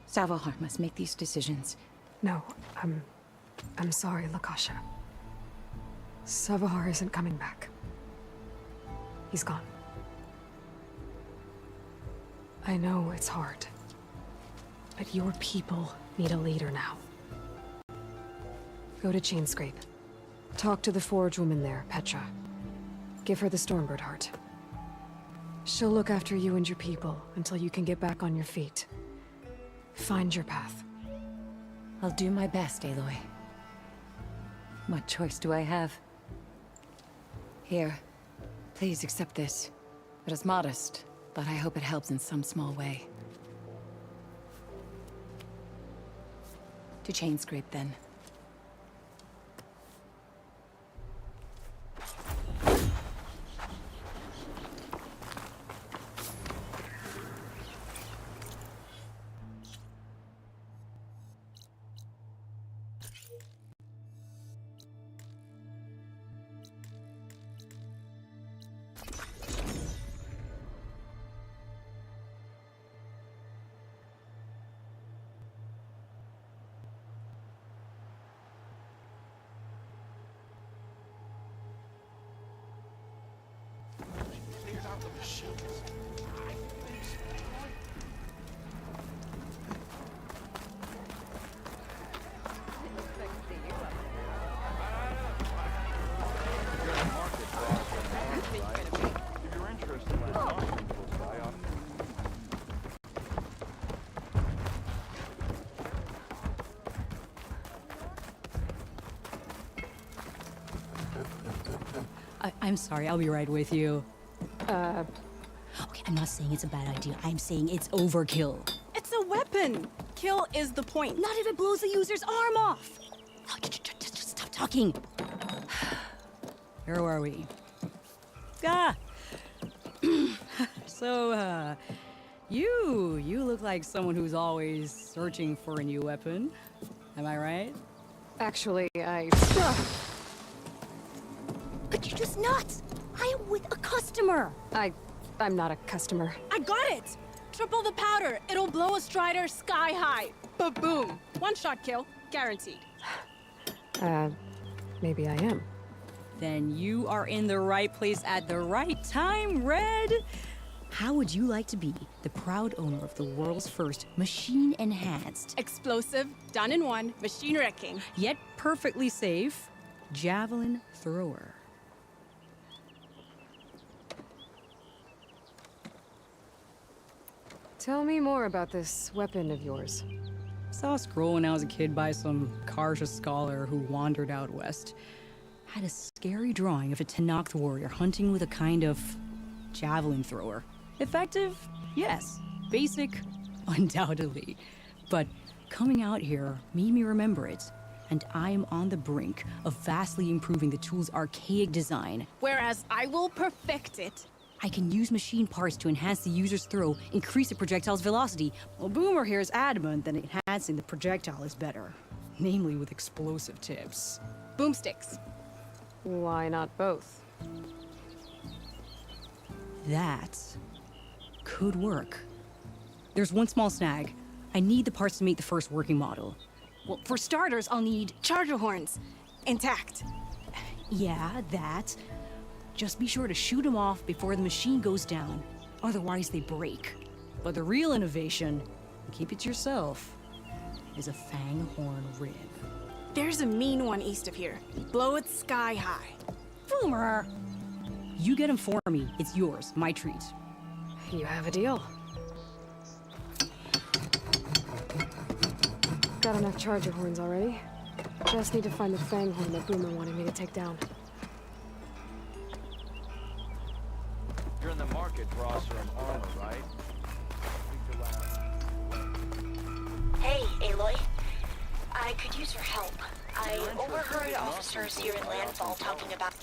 Savahar must make these decisions. No, I'm sorry, Lakasha. Savahar isn't coming back. He's gone. I know it's hard, but your people need a leader now. Go to Chainscrape. Talk to the Forge woman there, Petra. Give her the Stormbird heart. She'll look after you and your people until you can get back on your feet. Find your path. I'll do my best, Aloy. What choice do I have? Here, please accept this. It is modest, but I hope it helps in some small way. To Chainscrape, then. I'm sorry, I'll be right with you. Okay, I'm not saying it's a bad idea. I'm saying it's overkill. It's a weapon! Kill is the point. Not if it blows the user's arm off! Oh, just stop talking. Where were we? Ah! So, you look like someone who's always searching for a new weapon. Am I right? Actually, But you're just nuts! I am with a customer! I'm not a customer. I got it! Triple the powder. It'll blow a Strider sky high. Ba-boom. One shot kill. Guaranteed. Maybe I am. Then you are in the right place at the right time, Red. How would you like to be the proud owner of the world's first machine-enhanced, Explosive, done in one, machine wrecking, yet perfectly safe, javelin thrower? Tell me more about this weapon of yours. Saw a scroll when I was a kid by some Karja scholar who wandered out west. Had a scary drawing of a Tenakth warrior hunting with a kind of javelin thrower. Effective? Yes. Basic? Undoubtedly. But coming out here made me remember it, and I am on the brink of vastly improving the tool's archaic design. Whereas I will perfect it. I can use machine parts to enhance the user's throw, increase the projectile's velocity. Well, Boomer here is adamant that enhancing the projectile is better. Namely with explosive tips. Boomsticks. Why not both? That could work. There's one small snag. I need the parts to make the first working model. Well, for starters, I'll need charger horns. Intact. Yeah, that. Just be sure to shoot them off before the machine goes down. Otherwise, they break. But the real innovation, keep it to yourself, is a fang horn rib. There's a mean one east of here. Blow it sky high. Boomer! You get him for me. It's yours. My treat. You have a deal. Got enough charger horns already. Just need to find the fang horn that Boomer wanted me to take down. You're in the market for Oseram armor, right? Hey, Aloy. I could use your help. I overheard officers here in Landfall talking about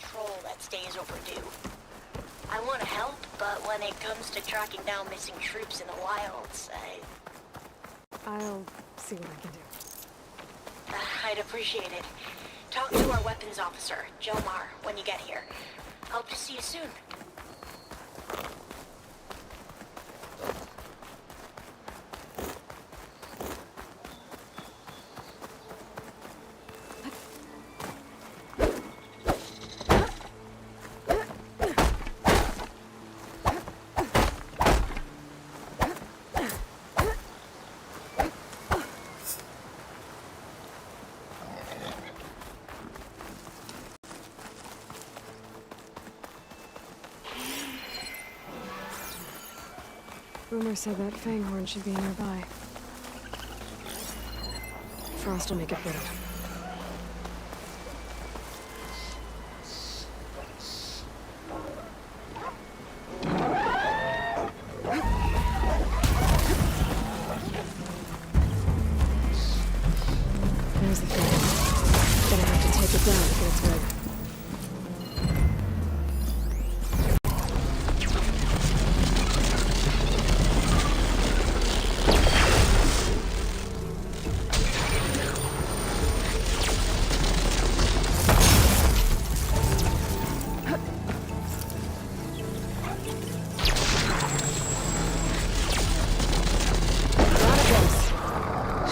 patrol that stays overdue. I want to help, but when it comes to tracking down missing troops in the wilds, I'll see what I can do. I'd appreciate it. Talk to our weapons officer, Jomar, when you get here. Hope to see you soon. Boomer said that fanghorn should be nearby. Frost will make it better. There's the thing. Gonna have to take it down to get its rig.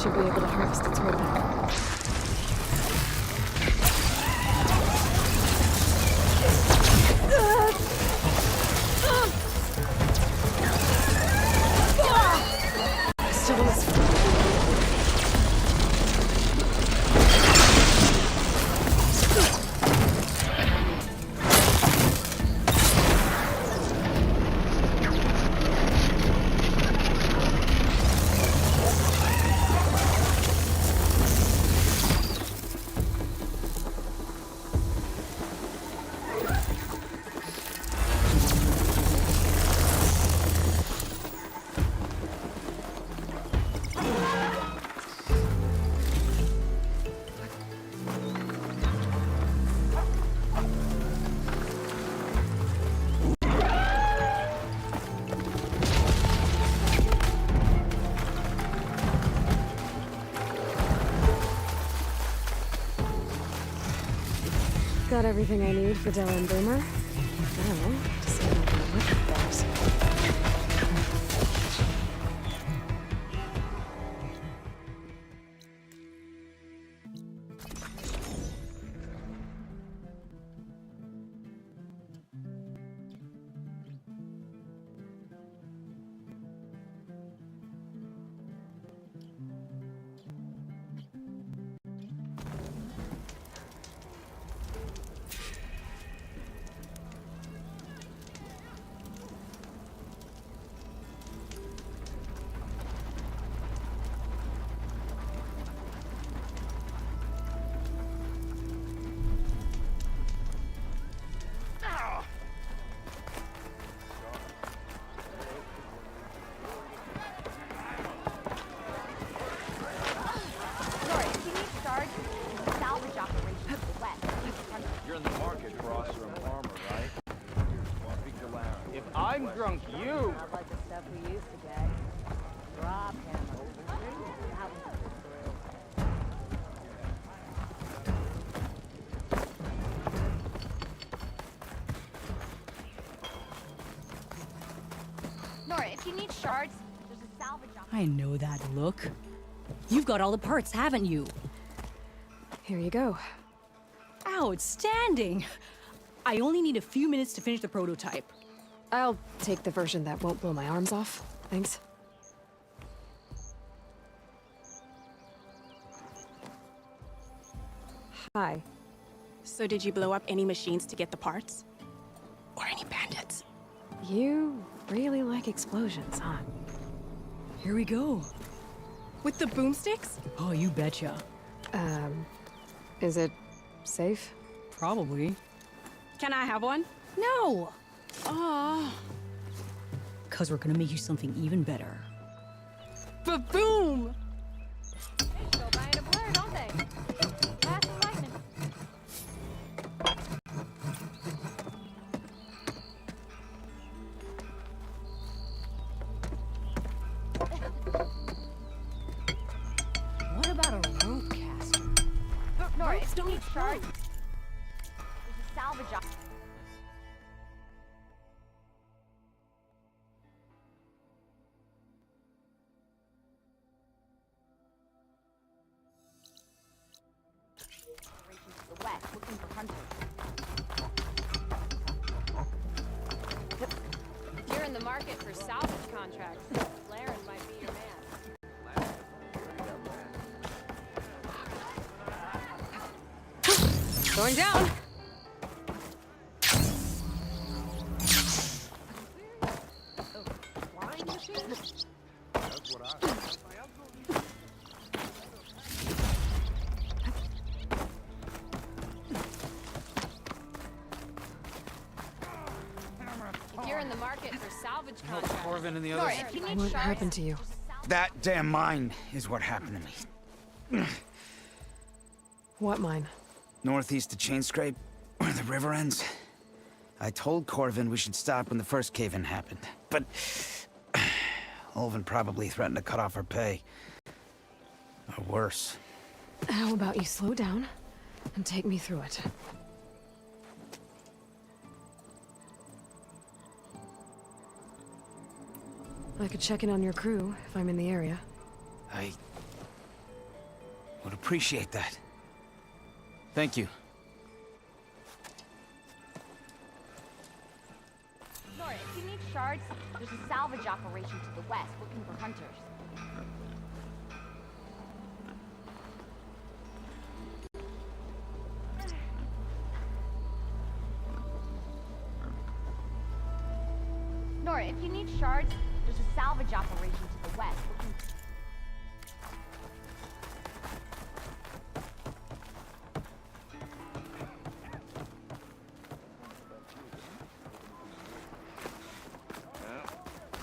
Should be able to harvest its way back. Still in this. everything I need for Della and Boomer. Now, to see how I can look at those. Nora, if you need charge, there's a salvage operation to the west. You're in the market for Oscar and Palmer, right? Speak to Larry. If I'm drunk, you. Not like the stuff we used to get. Drop hammer. That was through. Nora, if you need shards, there's a salvage operation. I know that look. You've got all the parts, haven't you? Here you go. Outstanding! I only need a few minutes to finish the prototype. I'll take the version that won't blow my arms off. Thanks. Hi. So did you blow up any machines to get the parts? Or any bandits? You really like explosions, huh? Here we go. With the boomsticks? Oh, you betcha. Is it safe? Probably. Can I have one? No! Oh. Cause we're gonna make you something even better. Ba-boom! They go by in a blur, don't they? Fast as lightning. What about a rope caster? Nora, if you need shards, there's a salvage operation. To the west, looking for hunters. If you're in the market for salvage contracts, Laren might be your man. Going down! That's what I thought. If you're in the market for salvage contracts, Corvin and the Nora, others. if you need What shards, happened to you? That damn mine is what happened to me. What mine? Northeast of Chainscrape, where the river ends. I told Corvin we should stop when the first cave-in happened, but Ulvin probably threatened to cut off our pay. Or worse. How about you slow down and take me through it? I could check in on your crew if I'm in the area. I would appreciate that. Thank you. Nora, if you need shards, there's a salvage operation to the west, looking for hunters. Nora, if you need shards, there's a salvage operation to the west, looking for...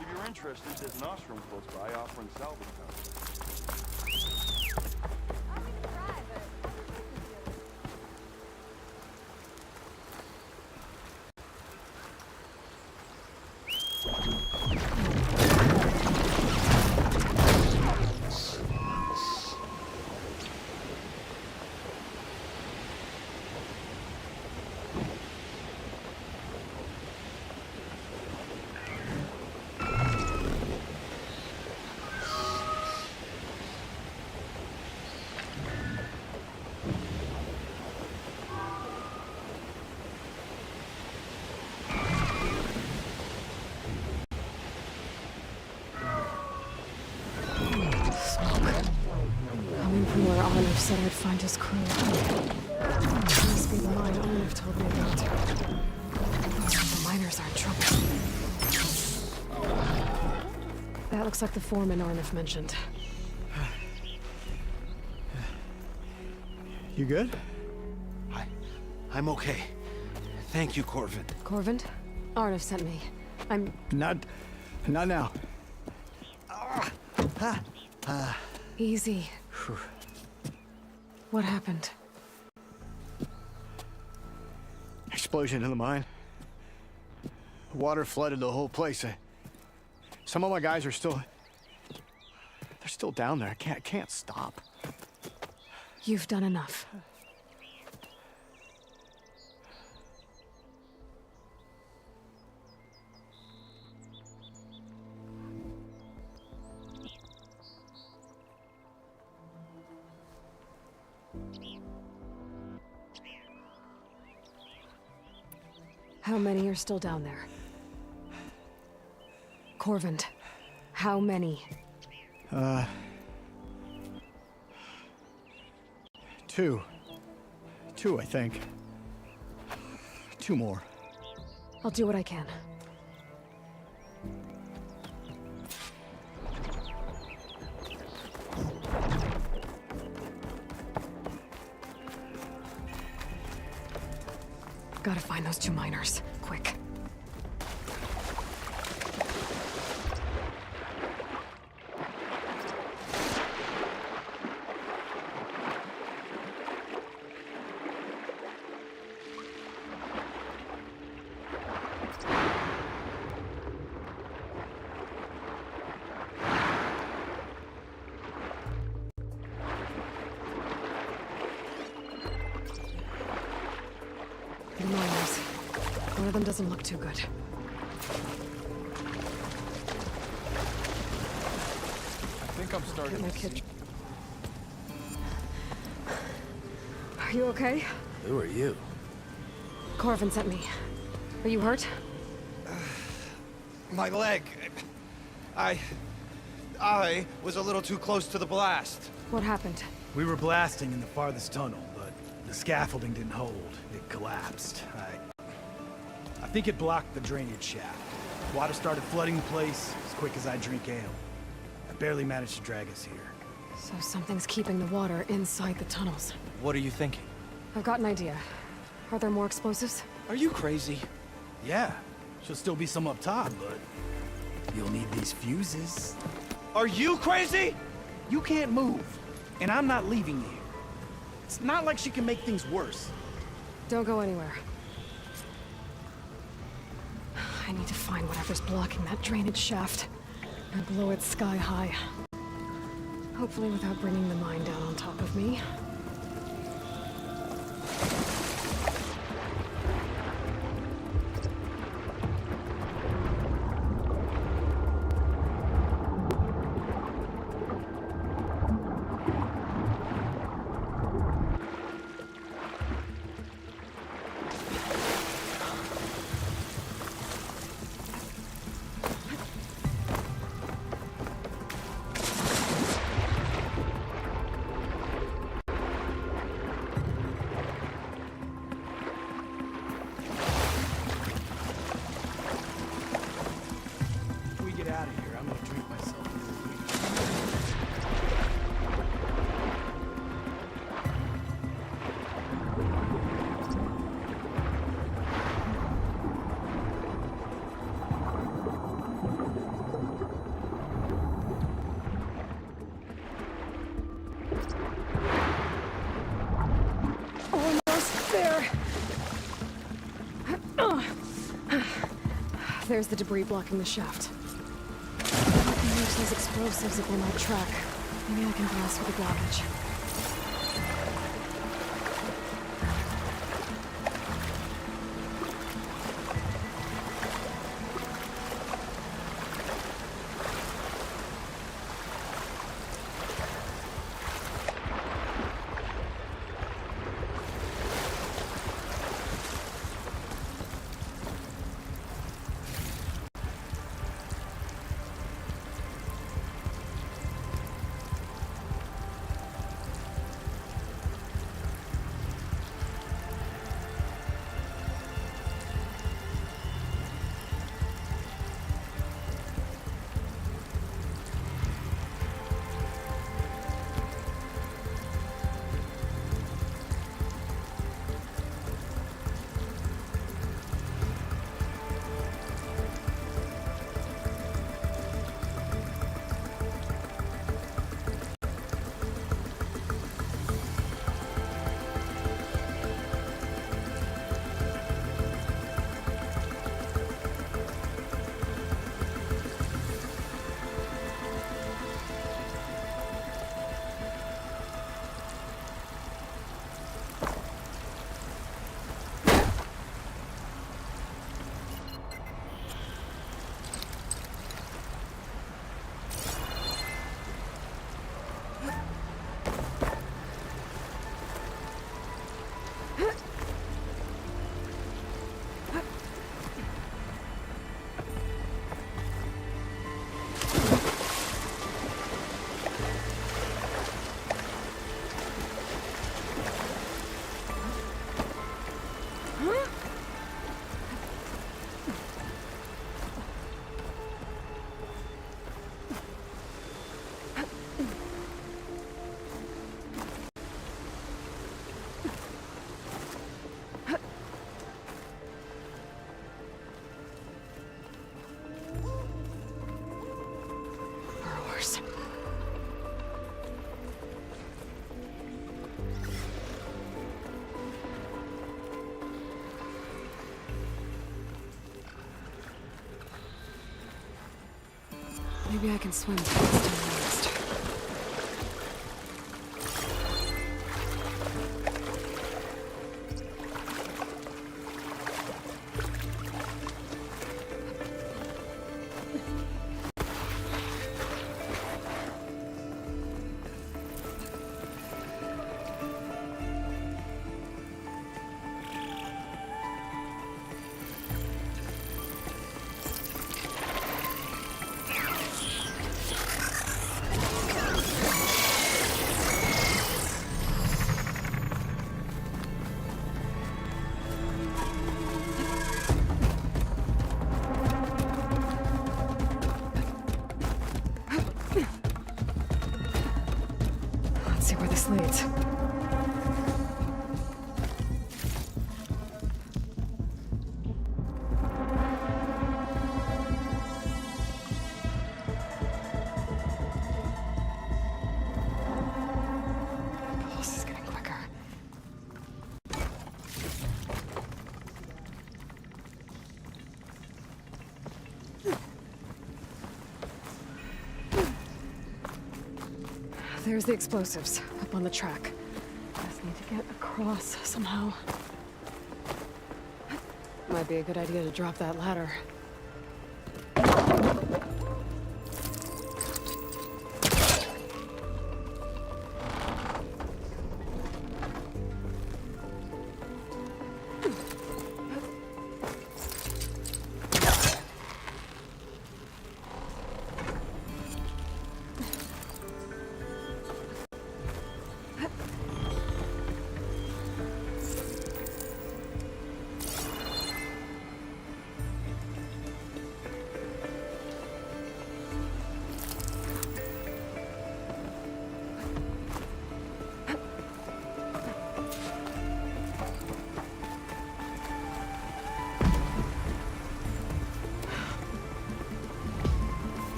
If you're interested, there's an ostrom close by offering salvage contracts. said I'd find his crew. This must be the mine Arnav told me about. The miners are in trouble. That looks like the foreman Arnav mentioned. You good? I'm okay. Thank you, Corvin. Corvin? Arnav sent me. I'm... Not now. Easy. What happened? Explosion in the mine. Water flooded the whole place. Some of my guys are still... They're still down there. I can't stop. You've done enough. How many are still down there? Corvin, how many? Two. Two, I think. Two more. I'll do what I can. Gotta find those two miners. Quick. The miners. One of them doesn't look too good. I think I'm starting to see. Are you okay? Who are you? Corvin sent me. Are you hurt? My leg. I was a little too close to the blast. What happened? We were blasting in the farthest tunnel, but the scaffolding didn't hold. It collapsed. I think it blocked the drainage shaft. Water started flooding the place as quick as I drink ale. I barely managed to drag us here. So something's keeping the water inside the tunnels. What are you thinking? I've got an idea. Are there more explosives? Are you crazy? Yeah, should still be some up top, but you'll need these fuses. Are you crazy? You can't move, and I'm not leaving you here. It's not like she can make things worse. Don't go anywhere. I need to find whatever's blocking that drainage shaft and blow it sky high. Hopefully without bringing the mine down on top of me. Out of here. I'm gonna drink myself. Almost there. There's the debris blocking the shaft. Use those explosives if they might track. Maybe I can blast with the blockage. Maybe I can swim past him next. Let's see where this leads. The pulse is getting quicker. There's the explosives up on the track. Just need to get across somehow. Might be a good idea to drop that ladder.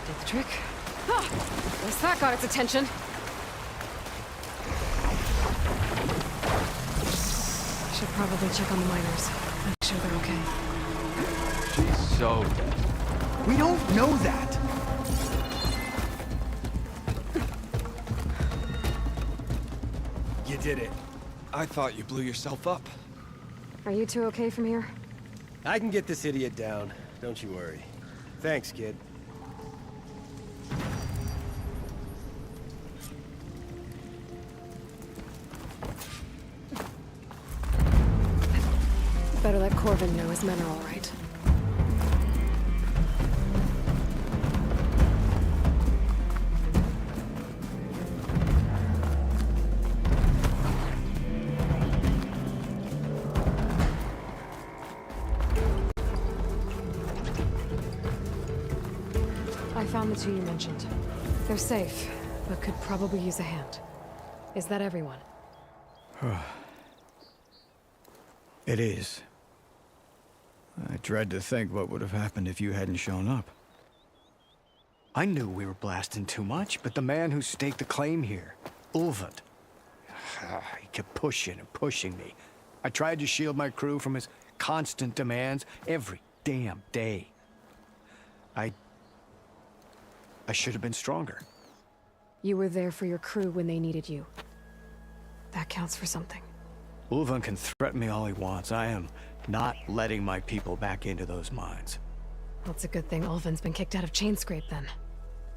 Did the trick. Ah, guess that got its attention. I should probably check on the miners. Make sure they're okay. She's so dead. We don't know that. You did it. I thought you blew yourself up. Are you two okay from here? I can get this idiot down. Don't you worry. Thanks, kid. Better let Corvin know his men are all right. I found the two you mentioned. They're safe, but could probably use a hand. Is that everyone? It is. I dread to think what would have happened if you hadn't shown up. I knew we were blasting too much, but the man who staked the claim here, Ulvund, he kept pushing and pushing me. I tried to shield my crew from his constant demands every damn day. I should have been stronger. You were there for your crew when they needed you. That counts for something. Ulvund can threaten me all he wants. I am not letting my people back into those mines. Well, it's a good thing Ulvund's been kicked out of Chainscrape, then.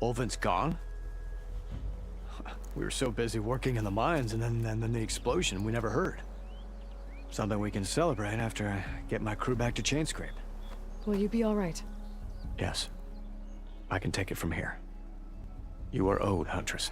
Ulvund's gone? We were so busy working in the mines, and then the explosion, we never heard. Something we can celebrate after I get my crew back to Chainscrape. Will you be all right? Yes. I can take it from here. You are owed, Huntress.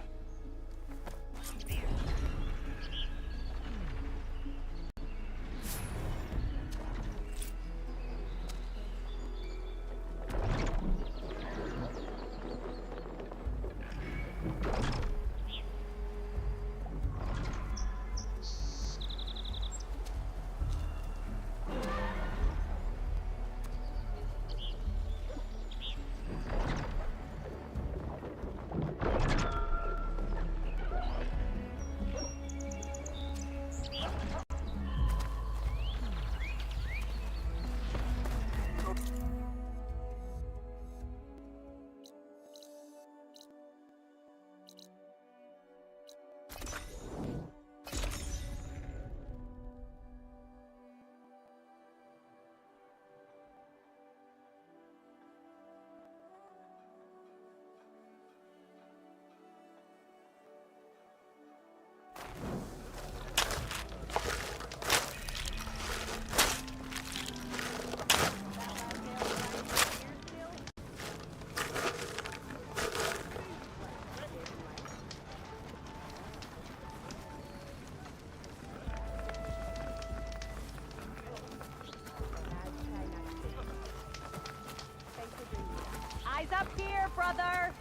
Eyes up here, brother!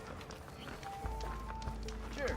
Cheers.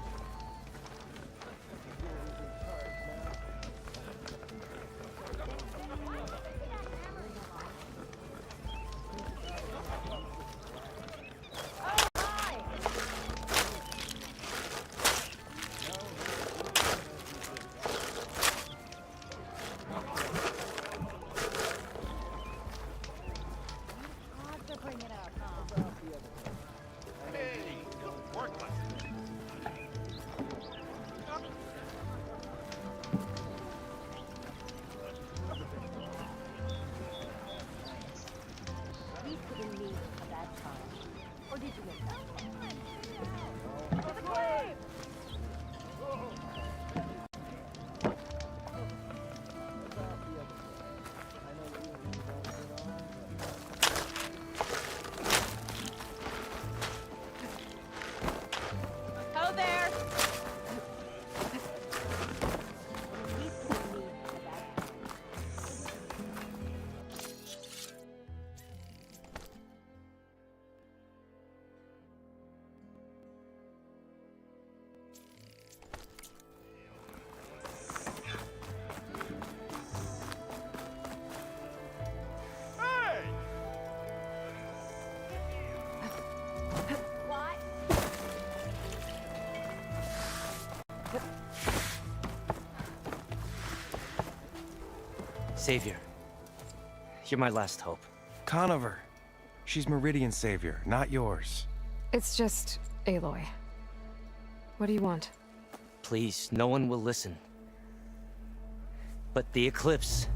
Ho there! Savior, you're my last hope. Conover. She's Meridian's savior, not yours. It's just Aloy. What do you want? Please, no one will listen. But the Eclipse...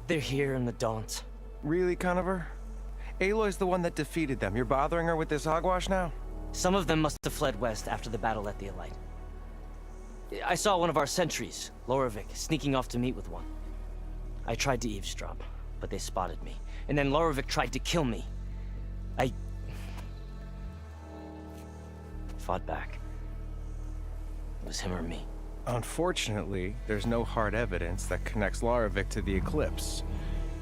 they're here in the Daunt. Really, Conover? Aloy's the one that defeated them. You're bothering her with this hogwash now? Some of them must have fled west after the battle at the Elite. I saw one of our sentries, Lorovic, sneaking off to meet with one. I tried to eavesdrop, but they spotted me. And then Lorovic tried to kill me. I... fought back. It was him or me. Unfortunately, there's no hard evidence that connects Lorovic to the Eclipse.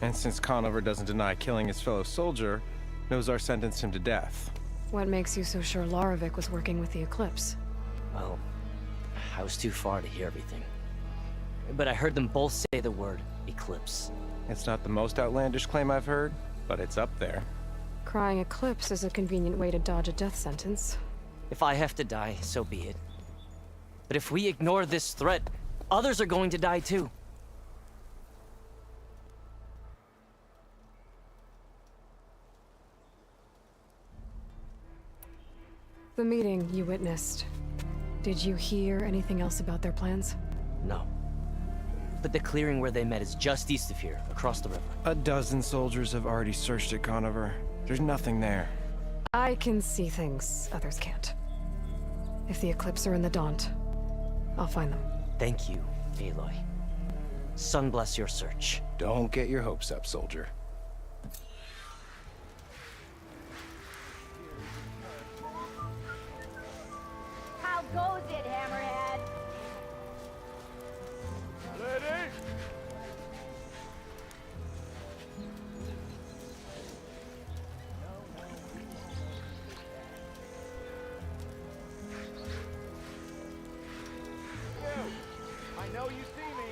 And since Conover doesn't deny killing his fellow soldier, Nozar sentenced him to death. What makes you so sure Lorovic was working with the Eclipse? Well, I was too far to hear everything. But I heard them both say the word Eclipse. It's not the most outlandish claim I've heard, but it's up there. Crying Eclipse is a convenient way to dodge a death sentence. If I have to die, so be it. But if we ignore this threat, others are going to die too. The meeting you witnessed. Did you hear anything else about their plans? No. But the clearing where they met is just east of here, across the river. A dozen soldiers have already searched it, Conover. There's nothing there. I can see things others can't. If the Eclipse are in the Daunt, I'll find them. Thank you, Aloy. Sun bless your search. Don't get your hopes up, soldier. How goes it, Hammerhead? Lady! I know you see me.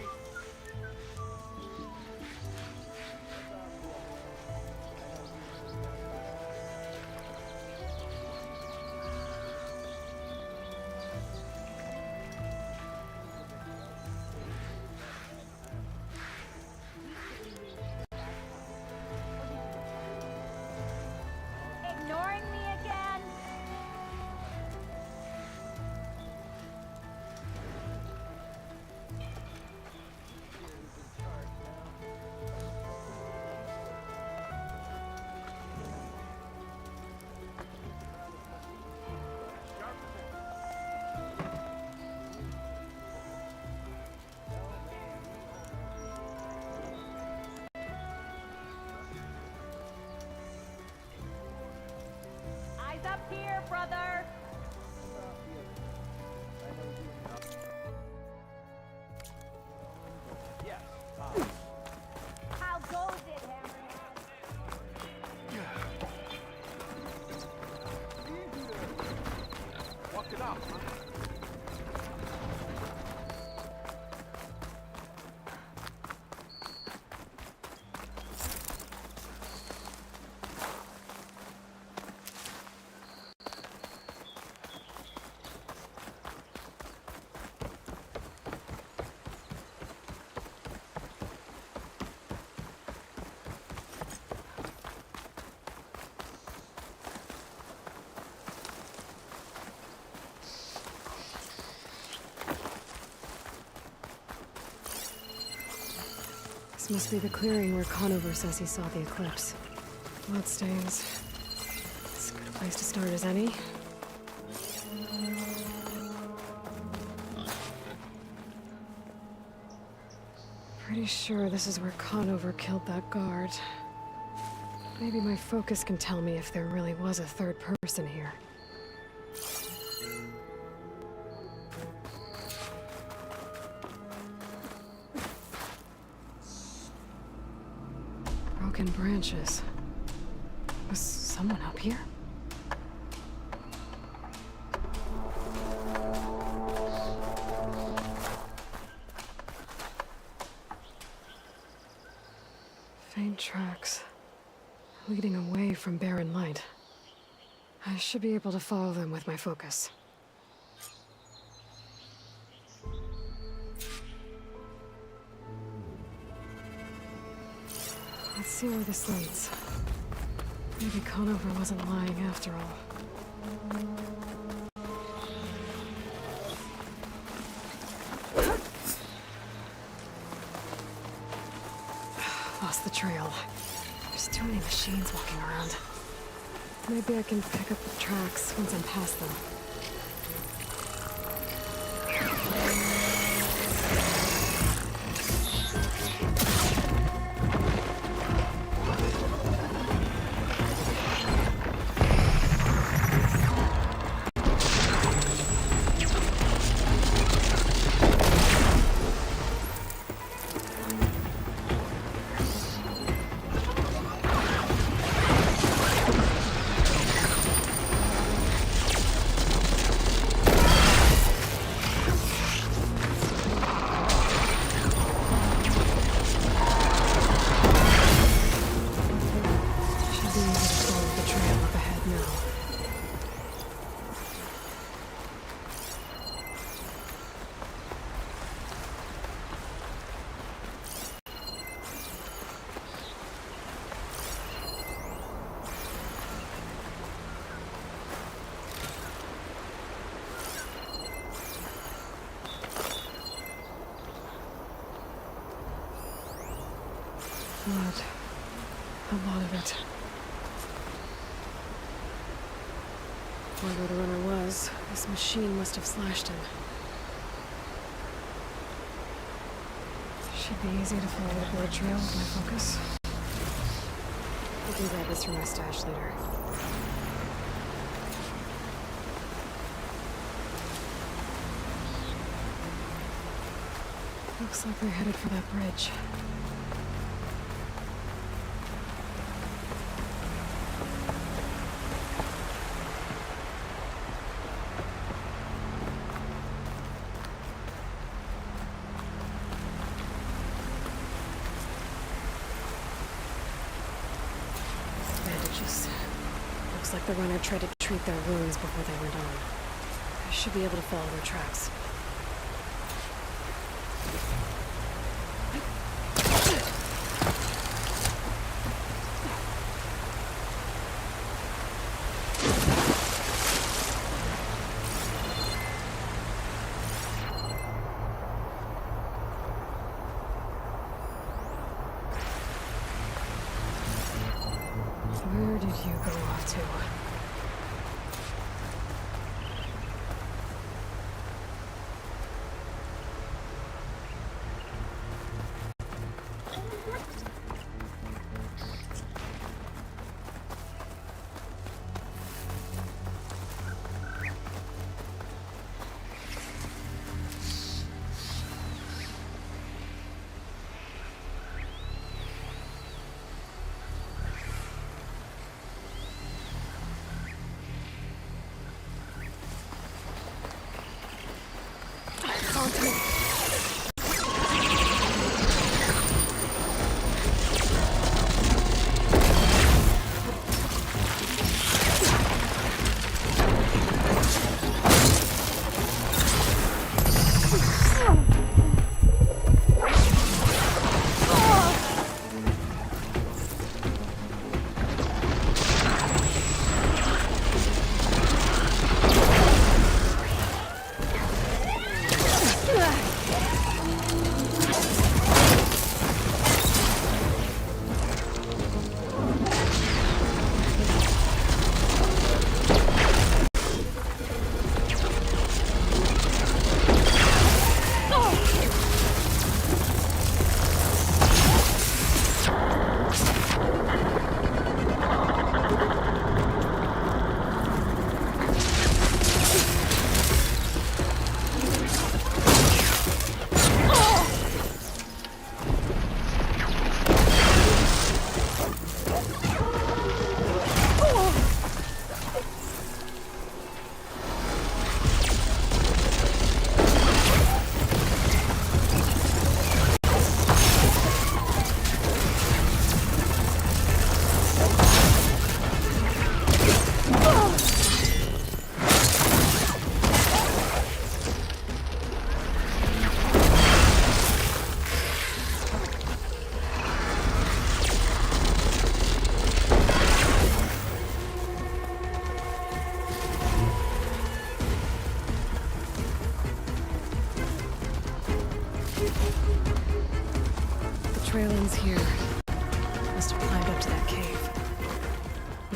must be the clearing where Conover says he saw the eclipse. Bloodstains. As good a place to start as any. Pretty sure this is where Conover killed that guard. Maybe my focus can tell me if there really was a third person here. Broken branches. Was someone up here? Faint tracks, leading away from barren light. I should be able to follow them with my focus. Let's see where this leads. Maybe Conover wasn't lying after all. Lost the trail. There's too many machines walking around. Maybe I can pick up the tracks once I'm past them. Blood. A lot of it. Wherever the runner was, this machine must have slashed him. Should be easy to follow the blood trail with my focus. I can grab this from my stash later. Looks like they're headed for that bridge. Looks like the runner tried to treat their wounds before they went on. I should be able to follow their tracks. Where did you go off to?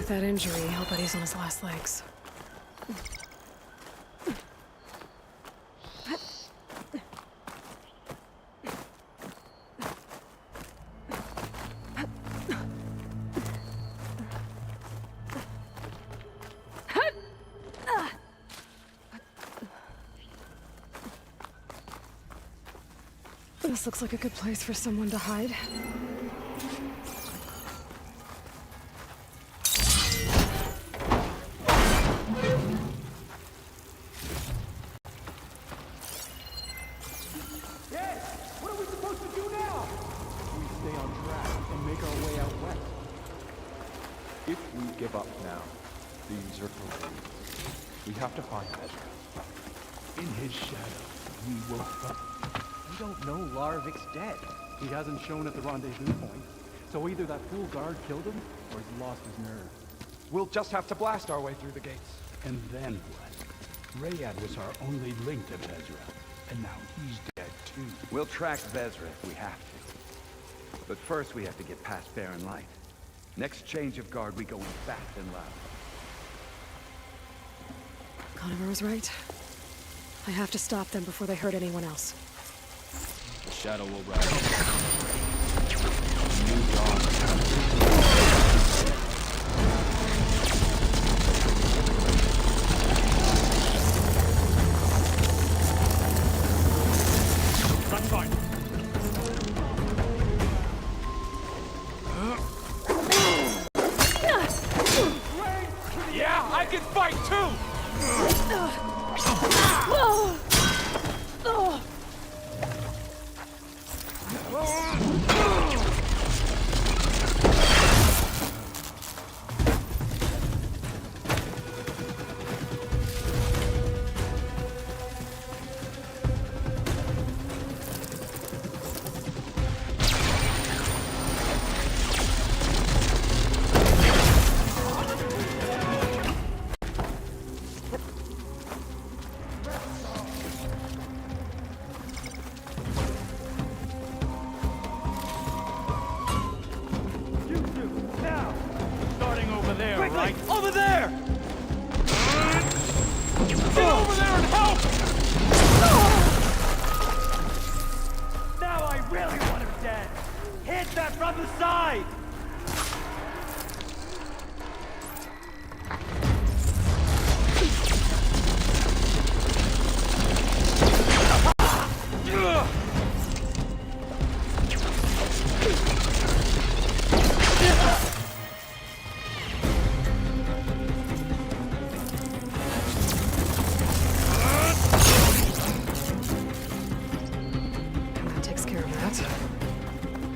With that injury, I'll bet he's on his last legs. This looks like a good place for someone to hide. What are we supposed to do now? We stay on track and make our way out west. If we give up now, these are over. We have to find Ezra. In his shadow, we will fight. We don't know Larvik's dead. He hasn't shown at the rendezvous point. So either that fool guard killed him, or he's lost his nerve. We'll just have to blast our way through the gates. And then what? Rayad was our only link to Vezra, and now he's dead too. We'll track Vezra if we have to. But first we have to get past Barren Light. Next change of guard, we go in fast and loud. Conover was right. I have to stop them before they hurt anyone else. The shadow will rise. That's fine. Yeah, I can fight too! Over there! Get over there and help! Now I really want him dead! Hit that from the side!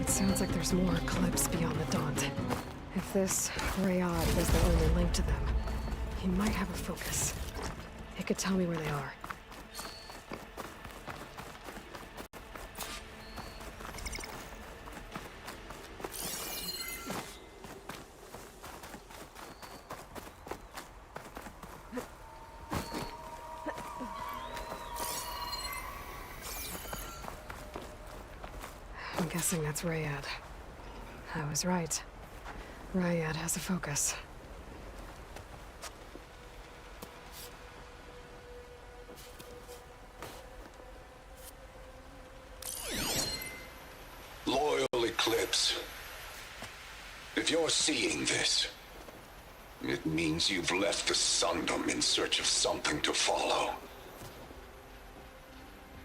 Sounds like there's more clips beyond the Daunt. If this Rayad was the only link to them, he might have a focus. He could tell me where they are. I'm guessing that's Rayad. I was right. Rayad has a focus. Loyal Eclipse. If you're seeing this, it means you've left the Sundom in search of something to follow.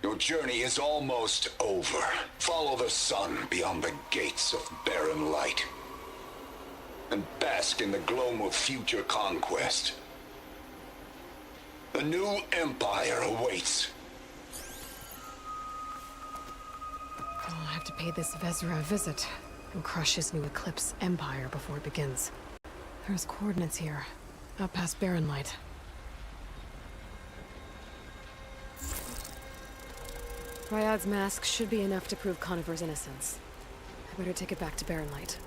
Your journey is almost over. Follow the sun beyond the gates of barren light. And bask in the gloam of future conquest. A new empire awaits. I'll have to pay this Vezra a visit and crush his new Eclipse empire before it begins. There's coordinates here, out past Barren Light. Ryad's mask should be enough to prove Conover's innocence. I better take it back to Barren Light.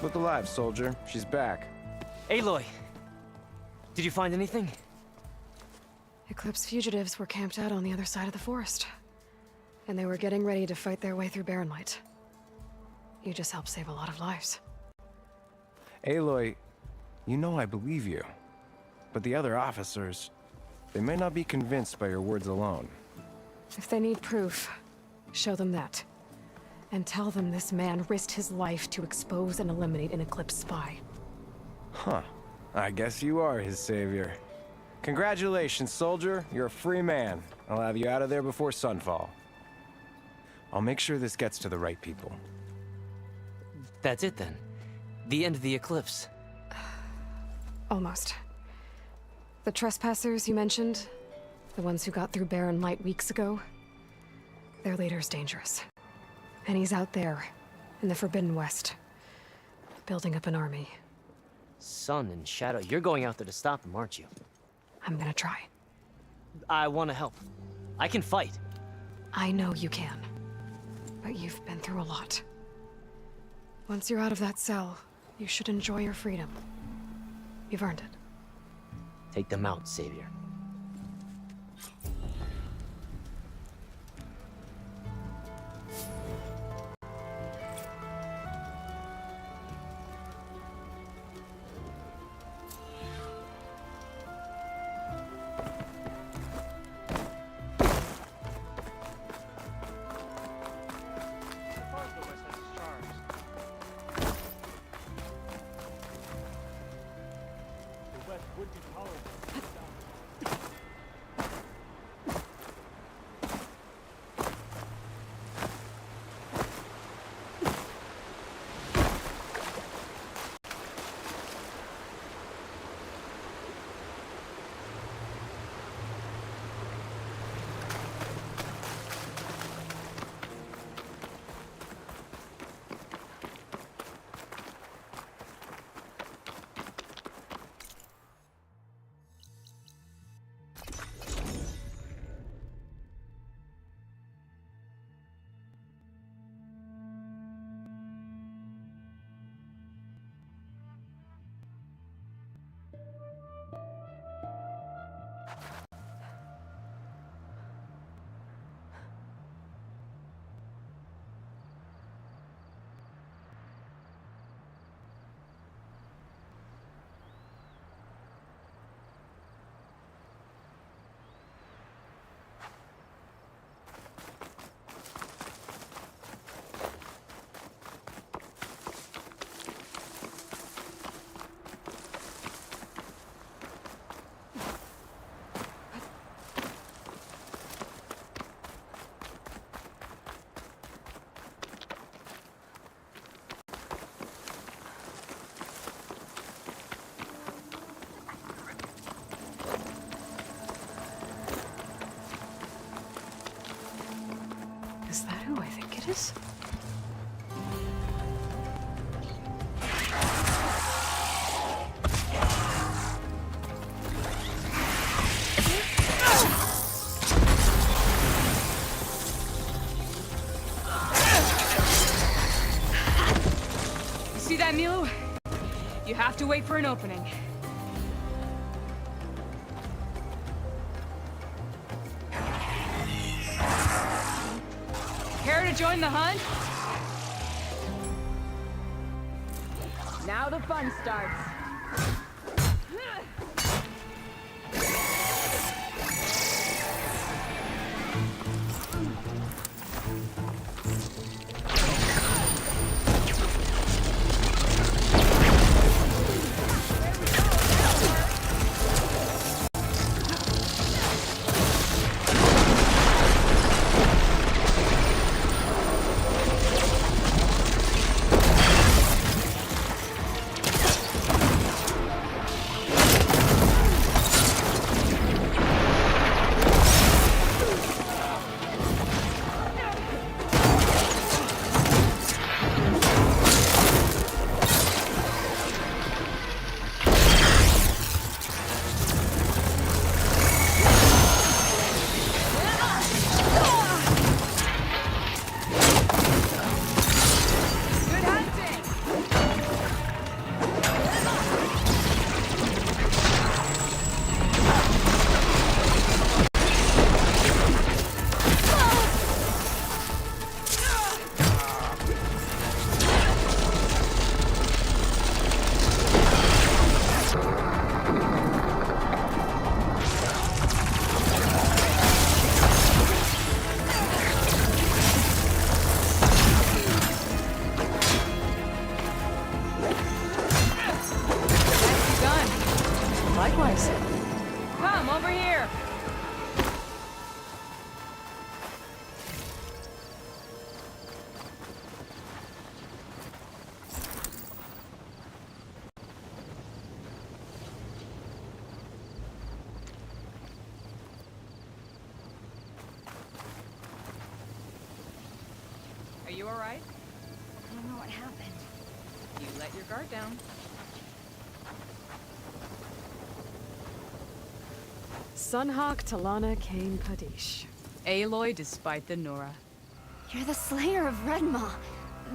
both alive, soldier. She's back. Aloy! Did you find anything? Eclipse fugitives were camped out on the other side of the forest. And they were getting ready to fight their way through Barren Light. You just helped save a lot of lives. Aloy, you know I believe you. But the other officers, they may not be convinced by your words alone. If they need proof, show them that. And tell them this man risked his life to expose and eliminate an Eclipse spy. Huh. I guess you are his savior. Congratulations, soldier. You're a free man. I'll have you out of there before sunfall. I'll make sure this gets to the right people. That's it then. The end of the Eclipse. Almost. The trespassers you mentioned, the ones who got through Barren Light weeks ago, their leader's dangerous. And he's out there, in the Forbidden West, building up an army. Sun and Shadow, you're going out there to stop him, aren't you? I'm gonna try. I want to help. I can fight. I know you can. But you've been through a lot. Once you're out of that cell, you should enjoy your freedom. You've earned it. Take them out, Savior. Is that who I think it is? You see that, Milo? You have to wait for an opening. Care to join the hunt? Now the fun starts. guys. Come over here. Are you all right? I don't know what happened. You let your guard down. Sunhawk, Talana, Kane, Kadish. Aloy despite the Nora. You're the slayer of Redmaw,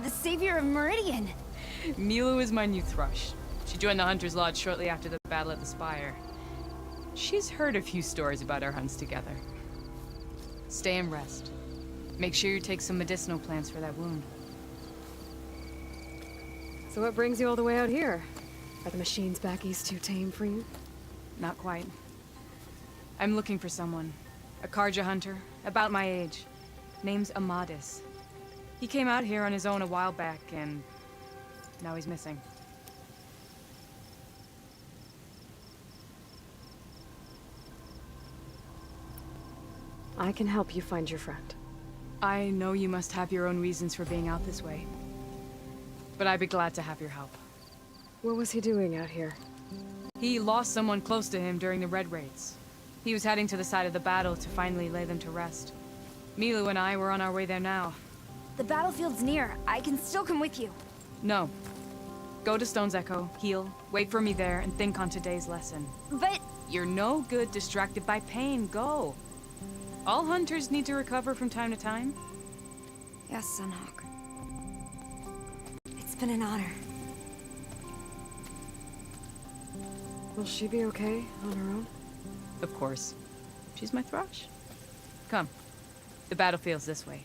the savior of Meridian. Milu is my new thrush. She joined the Hunter's Lodge shortly after the battle at the Spire. She's heard a few stories about our hunts together. Stay and rest. Make sure you take some medicinal plants for that wound. So what brings you all the way out here? Are the machines back east too tame for you? Not quite. I'm looking for someone. A Karja hunter, about my age. Name's Amadis. He came out here on his own a while back, and now he's missing. I can help you find your friend. I know you must have your own reasons for being out this way. But I'd be glad to have your help. What was he doing out here? He lost someone close to him during the Red Raids. He was heading to the side of the battle to finally lay them to rest. Milu and I were on our way there now. The battlefield's near. I can still come with you. No. Go to Stone's Echo, heal, wait for me there, and think on today's lesson. But... You're no good distracted by pain. Go. All hunters need to recover from time to time. Yes, Sunhawk. It's been an honor. Will she be okay on her own? Of course. She's my thrush. Come. The battlefield's this way.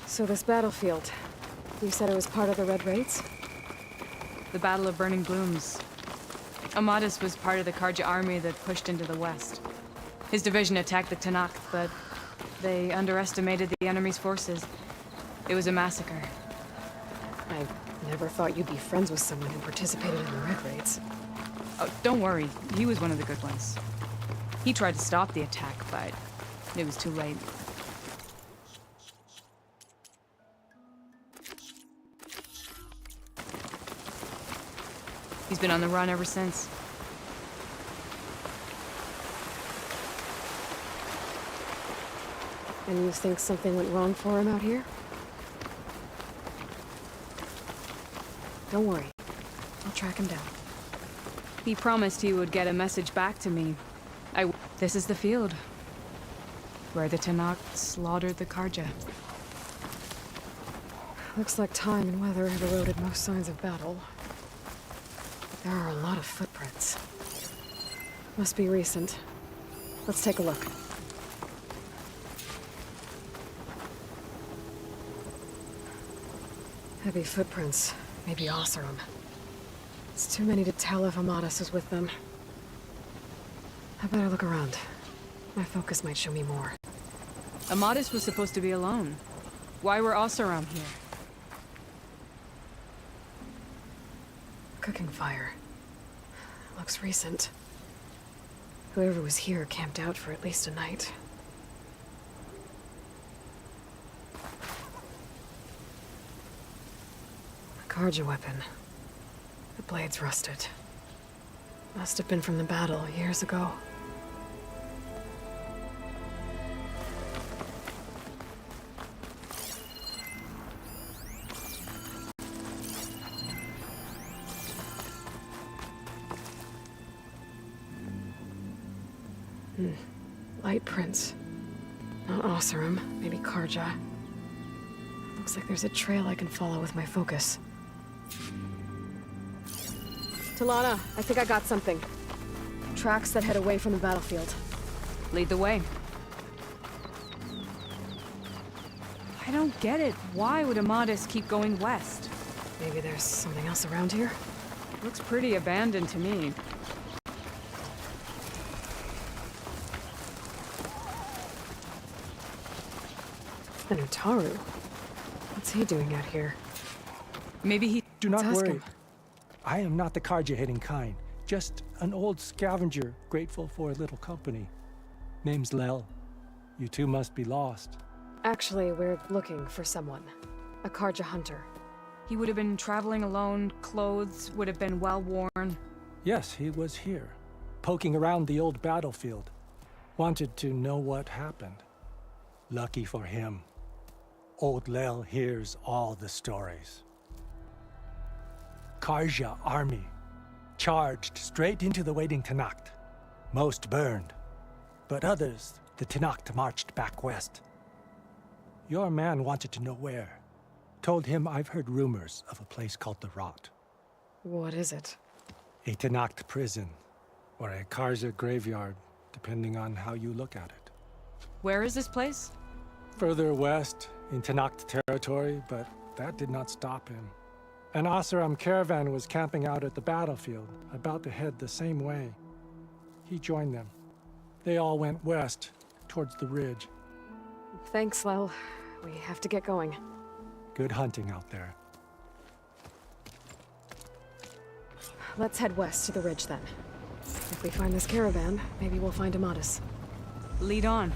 So this battlefield, you said it was part of the Red Raids? The Battle of Burning Blooms. Amadis was part of the Karja army that pushed into the west. His division attacked the Tanakh, but they underestimated the enemy's forces. It was a massacre. I never thought you'd be friends with someone who participated in the Red Raids. Oh, don't worry. He was one of the good ones. He tried to stop the attack, but it was too late. He's been on the run ever since. And you think something went wrong for him out here? Don't worry. I'll track him down. He promised he would get a message back to me. This is the field. Where the Tanakh slaughtered the Karja. Looks like time and weather have eroded most signs of battle. There are a lot of footprints. Must be recent. Let's take a look. Heavy footprints. Maybe Oseram. It's too many to tell if Amadis is with them. I better look around. My focus might show me more. Amadis was supposed to be alone. Why were Oseram here? Cooking fire. Looks recent. Whoever was here camped out for at least a night. A Karja weapon. The blade's rusted. Must have been from the battle years ago. Light prints. Not Oseram, maybe Karja. Looks like there's a trail I can follow with my focus. Talana, I think I got something. Tracks that head away from the battlefield. Lead the way. I don't get it. Why would Amadis keep going west? Maybe there's something else around here? Looks pretty abandoned to me. And Utaru? What's he doing out here? Maybe he... Do not Let's ask worry. him. I am not the Carja-hating kind. Just an old scavenger grateful for a little company. Name's Lel. You two must be lost. Actually, we're looking for someone. A Karja hunter. He would have been traveling alone, clothes would have been well worn. Yes, he was here, poking around the old battlefield. Wanted to know what happened. Lucky for him, old Lel hears all the stories. Karja army charged straight into the waiting Tanacht. Most burned, but others, the Tanacht marched back west. Your man wanted to know where. Told him I've heard rumors of a place called the Rot. What is it? A Tanacht prison, or a Karja graveyard, depending on how you look at it. Where is this place? Further west, in Tanacht territory, but that did not stop him. An Oseram caravan was camping out at the battlefield, about to head the same way. He joined them. They all went west, towards the ridge. Thanks, Lel. We have to get going. Good hunting out there. Let's head west to the ridge then. If we find this caravan, maybe we'll find Amatis. Lead on.